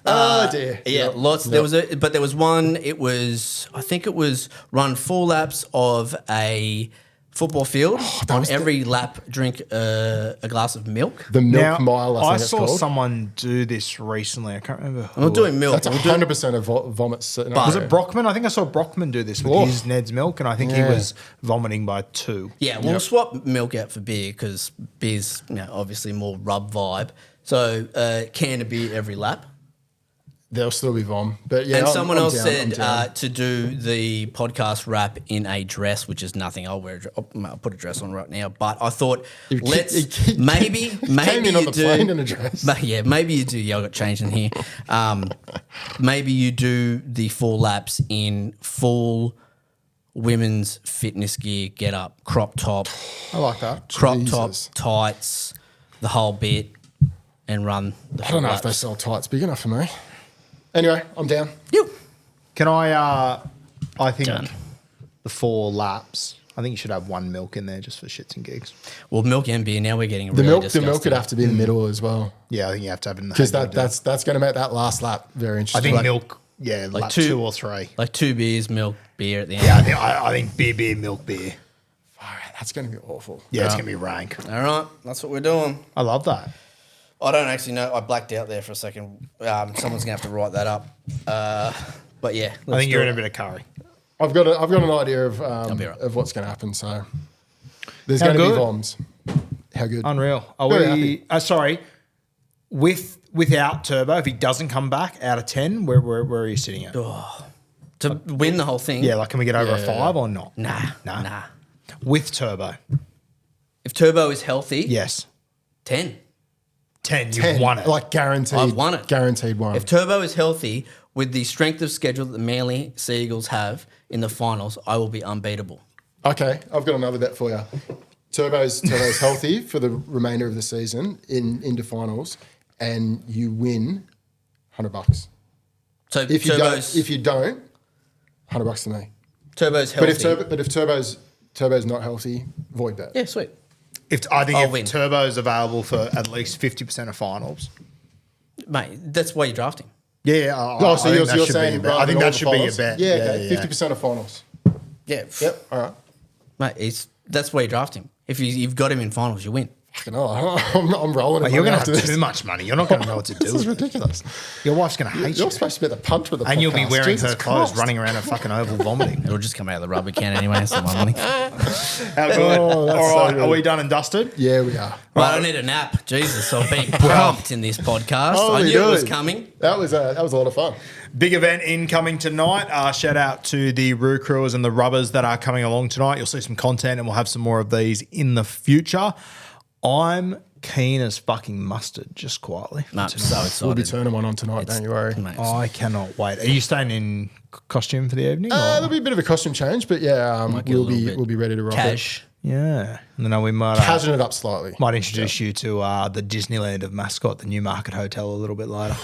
[SPEAKER 2] Oh dear.
[SPEAKER 3] Yeah, lots. There was one. I think it was run 4 laps of a football field. On
[SPEAKER 2] was
[SPEAKER 3] every lap, drink a glass of milk.
[SPEAKER 2] The milk mile. I
[SPEAKER 1] I
[SPEAKER 2] think it's
[SPEAKER 1] saw
[SPEAKER 2] called.
[SPEAKER 1] someone do this recently. I can't remember.
[SPEAKER 3] I'm not doing milk.
[SPEAKER 2] That's 100% of vomit.
[SPEAKER 1] Was it Brockman? I think I saw Brockman do this with
[SPEAKER 2] Oh.
[SPEAKER 1] his Ned's milk, and I think he
[SPEAKER 2] Yeah.
[SPEAKER 1] was vomiting by 2.
[SPEAKER 3] Yeah, we'll swap milk out for beer because beer's obviously more rub vibe. So can of beer every lap.
[SPEAKER 2] There'll still be vom, but yeah.
[SPEAKER 3] And someone else
[SPEAKER 2] I'm
[SPEAKER 3] said
[SPEAKER 2] down.
[SPEAKER 3] to do the podcast wrap in a dress, which is nothing. I'll put a dress on right now. But I thought maybe
[SPEAKER 2] came in on
[SPEAKER 3] you
[SPEAKER 2] the
[SPEAKER 3] do.
[SPEAKER 2] plane in a dress.
[SPEAKER 3] Yeah, maybe you do. Yeah, I got changed in here. Maybe you do the 4 laps in full women's fitness gear, get up, crop top,
[SPEAKER 2] I like that.
[SPEAKER 3] crop
[SPEAKER 2] Jesus.
[SPEAKER 3] top, tights. the whole bit and run the
[SPEAKER 2] I don't know if
[SPEAKER 3] laps.
[SPEAKER 2] they sell tights big enough for me. Anyway, I'm down.
[SPEAKER 1] Can I think
[SPEAKER 3] Done.
[SPEAKER 1] the 4 laps, I think you should have 1 milk in there just for shits and gigs.
[SPEAKER 3] Well, milk and beer, now we're getting
[SPEAKER 2] The
[SPEAKER 3] really
[SPEAKER 2] milk
[SPEAKER 3] disgusting.
[SPEAKER 2] would have to be in the middle as well.
[SPEAKER 1] Yeah, I think you have to have it in the
[SPEAKER 2] Because
[SPEAKER 1] middle.
[SPEAKER 2] that's going to make that last lap very
[SPEAKER 1] I
[SPEAKER 2] interesting.
[SPEAKER 1] think milk, like lap 2 or 3.
[SPEAKER 3] Like 2 beers, milk, beer at the end.
[SPEAKER 1] Yeah, I think beer, milk, beer.
[SPEAKER 2] That's going to be awful.
[SPEAKER 1] Yeah, it's going to be rank.
[SPEAKER 3] All right, that's what we're doing.
[SPEAKER 1] I love that.
[SPEAKER 3] I don't actually know. I blacked out there for a second. Someone's going to have to write that up. But yeah.
[SPEAKER 1] I think you're in a bit of curry.
[SPEAKER 2] I've got an idea of
[SPEAKER 3] be right.
[SPEAKER 2] of what's going to happen. So there's
[SPEAKER 1] How
[SPEAKER 2] going to be
[SPEAKER 1] good?
[SPEAKER 2] bombs. How good?
[SPEAKER 1] Unreal. Are
[SPEAKER 2] Very
[SPEAKER 1] we, sorry, without Turbo, if he doesn't come back out of 10, where are you sitting at?
[SPEAKER 3] To win the whole thing.
[SPEAKER 1] Yeah, like can we get over a
[SPEAKER 2] Yeah.
[SPEAKER 1] 5 or not?
[SPEAKER 3] Nah.
[SPEAKER 1] With Turbo,
[SPEAKER 3] If Turbo is healthy,
[SPEAKER 1] yes.
[SPEAKER 3] 10.
[SPEAKER 1] 10,
[SPEAKER 2] 10,
[SPEAKER 1] you've won it.
[SPEAKER 2] Like guaranteed.
[SPEAKER 3] I've won it.
[SPEAKER 2] Guaranteed one.
[SPEAKER 3] If Turbo is healthy with the strength of schedule that the Manly Seagulls have in the finals, I will be unbeatable.
[SPEAKER 2] Okay, I've got another bet for you. Turbo's healthy for the remainder of the season into finals, and you win $100.
[SPEAKER 3] So
[SPEAKER 2] If you don't, $100 to me.
[SPEAKER 3] Turbo's
[SPEAKER 2] But
[SPEAKER 3] healthy.
[SPEAKER 2] if Turbo's not healthy, void bet.
[SPEAKER 3] Yeah, sweet.
[SPEAKER 1] I think
[SPEAKER 3] I'll
[SPEAKER 1] if
[SPEAKER 3] win.
[SPEAKER 1] Turbo's available for at least 50% of finals.
[SPEAKER 3] Mate, that's why you're drafting.
[SPEAKER 1] Yeah,
[SPEAKER 2] Oh, so you're saying
[SPEAKER 1] I think that should be a
[SPEAKER 2] finals?
[SPEAKER 1] bet.
[SPEAKER 2] Yeah, okay. 50% of finals.
[SPEAKER 3] Yeah.
[SPEAKER 2] Yep. All right.
[SPEAKER 3] Mate, that's why you're drafting. If you've got him in finals, you win.
[SPEAKER 2] Fucking hell, I'm rolling.
[SPEAKER 1] You're going to have too much money. You're not going to know what to do.
[SPEAKER 2] This is ridiculous.
[SPEAKER 1] Your wife's going to hate you.
[SPEAKER 2] You're supposed to be the punter of the podcast.
[SPEAKER 1] And you'll be wearing
[SPEAKER 2] Jesus
[SPEAKER 1] her clothes,
[SPEAKER 2] Christ.
[SPEAKER 1] running around a fucking oval vomiting.
[SPEAKER 3] It'll just come out of the rubber can anyway. It's not my money.
[SPEAKER 1] How good.
[SPEAKER 2] Oh, that's
[SPEAKER 1] All
[SPEAKER 2] so
[SPEAKER 1] right,
[SPEAKER 2] good.
[SPEAKER 1] are we done and dusted?
[SPEAKER 2] Yeah, we are.
[SPEAKER 3] Well, I don't need a nap. Jesus, I've been pumped in this podcast. I
[SPEAKER 2] Holy
[SPEAKER 3] knew it was
[SPEAKER 2] dude.
[SPEAKER 3] coming.
[SPEAKER 2] That was a lot of fun.
[SPEAKER 1] Big event incoming tonight. Shout out to the Roo Crewers and the Rubbers that are coming along tonight. You'll see some content and we'll have some more of these in the future. I'm keen as fucking mustard, just quietly.
[SPEAKER 3] No, I'm so excited.
[SPEAKER 2] We'll be turning one on tonight. Don't you worry.
[SPEAKER 3] Mate,
[SPEAKER 1] I cannot wait. Are you staying in costume for the evening? or-
[SPEAKER 2] There'll be a bit of a costume change, but yeah,
[SPEAKER 3] Might get a little bit
[SPEAKER 2] we'll be ready to rock
[SPEAKER 3] cash.
[SPEAKER 1] Yeah. And then we might,
[SPEAKER 2] it. Casuing it up slightly.
[SPEAKER 1] might introduce you to the Disneyland of Mascot, the Newmarket Hotel, a little bit later.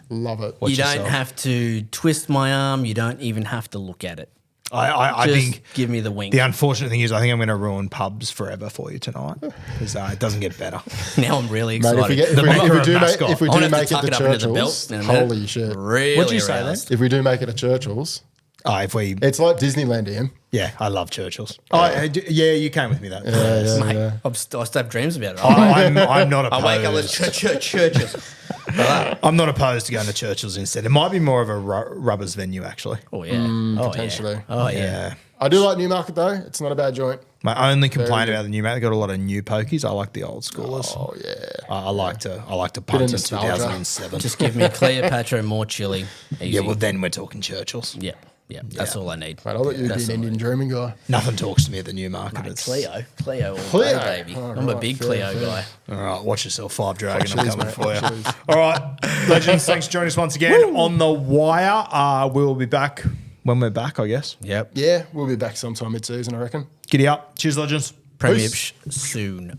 [SPEAKER 2] Love it.
[SPEAKER 1] Watch
[SPEAKER 3] You don't
[SPEAKER 1] yourself.
[SPEAKER 3] have to twist my arm. You don't even have to look at it.
[SPEAKER 1] I
[SPEAKER 3] Just
[SPEAKER 1] think
[SPEAKER 3] give me the wink.
[SPEAKER 1] the unfortunate thing is I think I'm going to ruin pubs forever for you tonight because it doesn't get better.
[SPEAKER 3] Now I'm really
[SPEAKER 2] Mate,
[SPEAKER 3] excited.
[SPEAKER 2] if
[SPEAKER 1] The
[SPEAKER 2] we
[SPEAKER 1] maker of
[SPEAKER 2] do
[SPEAKER 1] mascot.
[SPEAKER 2] if we
[SPEAKER 3] I
[SPEAKER 2] do
[SPEAKER 3] won't have
[SPEAKER 2] make
[SPEAKER 3] to
[SPEAKER 2] it
[SPEAKER 3] tuck
[SPEAKER 2] to
[SPEAKER 3] it up into the
[SPEAKER 2] Churchill's,
[SPEAKER 3] belt in a minute.
[SPEAKER 2] holy shit.
[SPEAKER 3] Really
[SPEAKER 1] What'd you say then?
[SPEAKER 3] aroused.
[SPEAKER 2] If we do make it to Churchill's,
[SPEAKER 1] If we,
[SPEAKER 2] it's like Disneyland, Ian.
[SPEAKER 1] yeah, I love Churchill's. Yeah, you came with me that.
[SPEAKER 3] Mate, I still have dreams about it.
[SPEAKER 1] I'm not
[SPEAKER 3] I wake up with
[SPEAKER 1] opposed.
[SPEAKER 3] churches.
[SPEAKER 1] I'm not opposed to going to Churchill's instead. It might be more of a rubbers venue actually.
[SPEAKER 3] Oh yeah,
[SPEAKER 2] potentially.
[SPEAKER 3] Yeah. Oh yeah.
[SPEAKER 1] Yeah.
[SPEAKER 2] I do like Newmarket though. It's not a bad joint.
[SPEAKER 1] My only complaint about the new mate, they got a lot of new pokies. I like the old schoolers.
[SPEAKER 2] Oh yeah.
[SPEAKER 1] I like to
[SPEAKER 2] of
[SPEAKER 1] punt in
[SPEAKER 2] nostalgia.
[SPEAKER 1] 2007.
[SPEAKER 3] Just give me Cleopatra and more chili. Easy.
[SPEAKER 1] Yeah, well then we're talking Churchill's.
[SPEAKER 3] yeah. That's all I need.
[SPEAKER 2] Mate, I thought you'd be
[SPEAKER 3] That's
[SPEAKER 2] an
[SPEAKER 3] all I
[SPEAKER 2] Indian dreaming guy.
[SPEAKER 1] Nothing talks to me at the Newmarket.
[SPEAKER 3] need.
[SPEAKER 1] It's
[SPEAKER 3] Cleo all
[SPEAKER 2] Cleo.
[SPEAKER 3] day, baby.
[SPEAKER 2] Oh,
[SPEAKER 3] I'm a
[SPEAKER 2] right,
[SPEAKER 3] big
[SPEAKER 2] fair,
[SPEAKER 3] Cleo
[SPEAKER 2] fair.
[SPEAKER 3] guy.
[SPEAKER 1] All right, watch yourself, Five Dragon. I'm
[SPEAKER 2] Cheers,
[SPEAKER 1] coming
[SPEAKER 2] mate.
[SPEAKER 1] for you.
[SPEAKER 2] Cheers.
[SPEAKER 1] All right, legends, thanks for joining us once again on the wire. We will be back when we're back, I guess.
[SPEAKER 3] Yep.
[SPEAKER 2] Yeah, we'll be back sometime mid-season, I reckon.
[SPEAKER 1] Giddy up. Cheers, legends.
[SPEAKER 3] Premiership soon.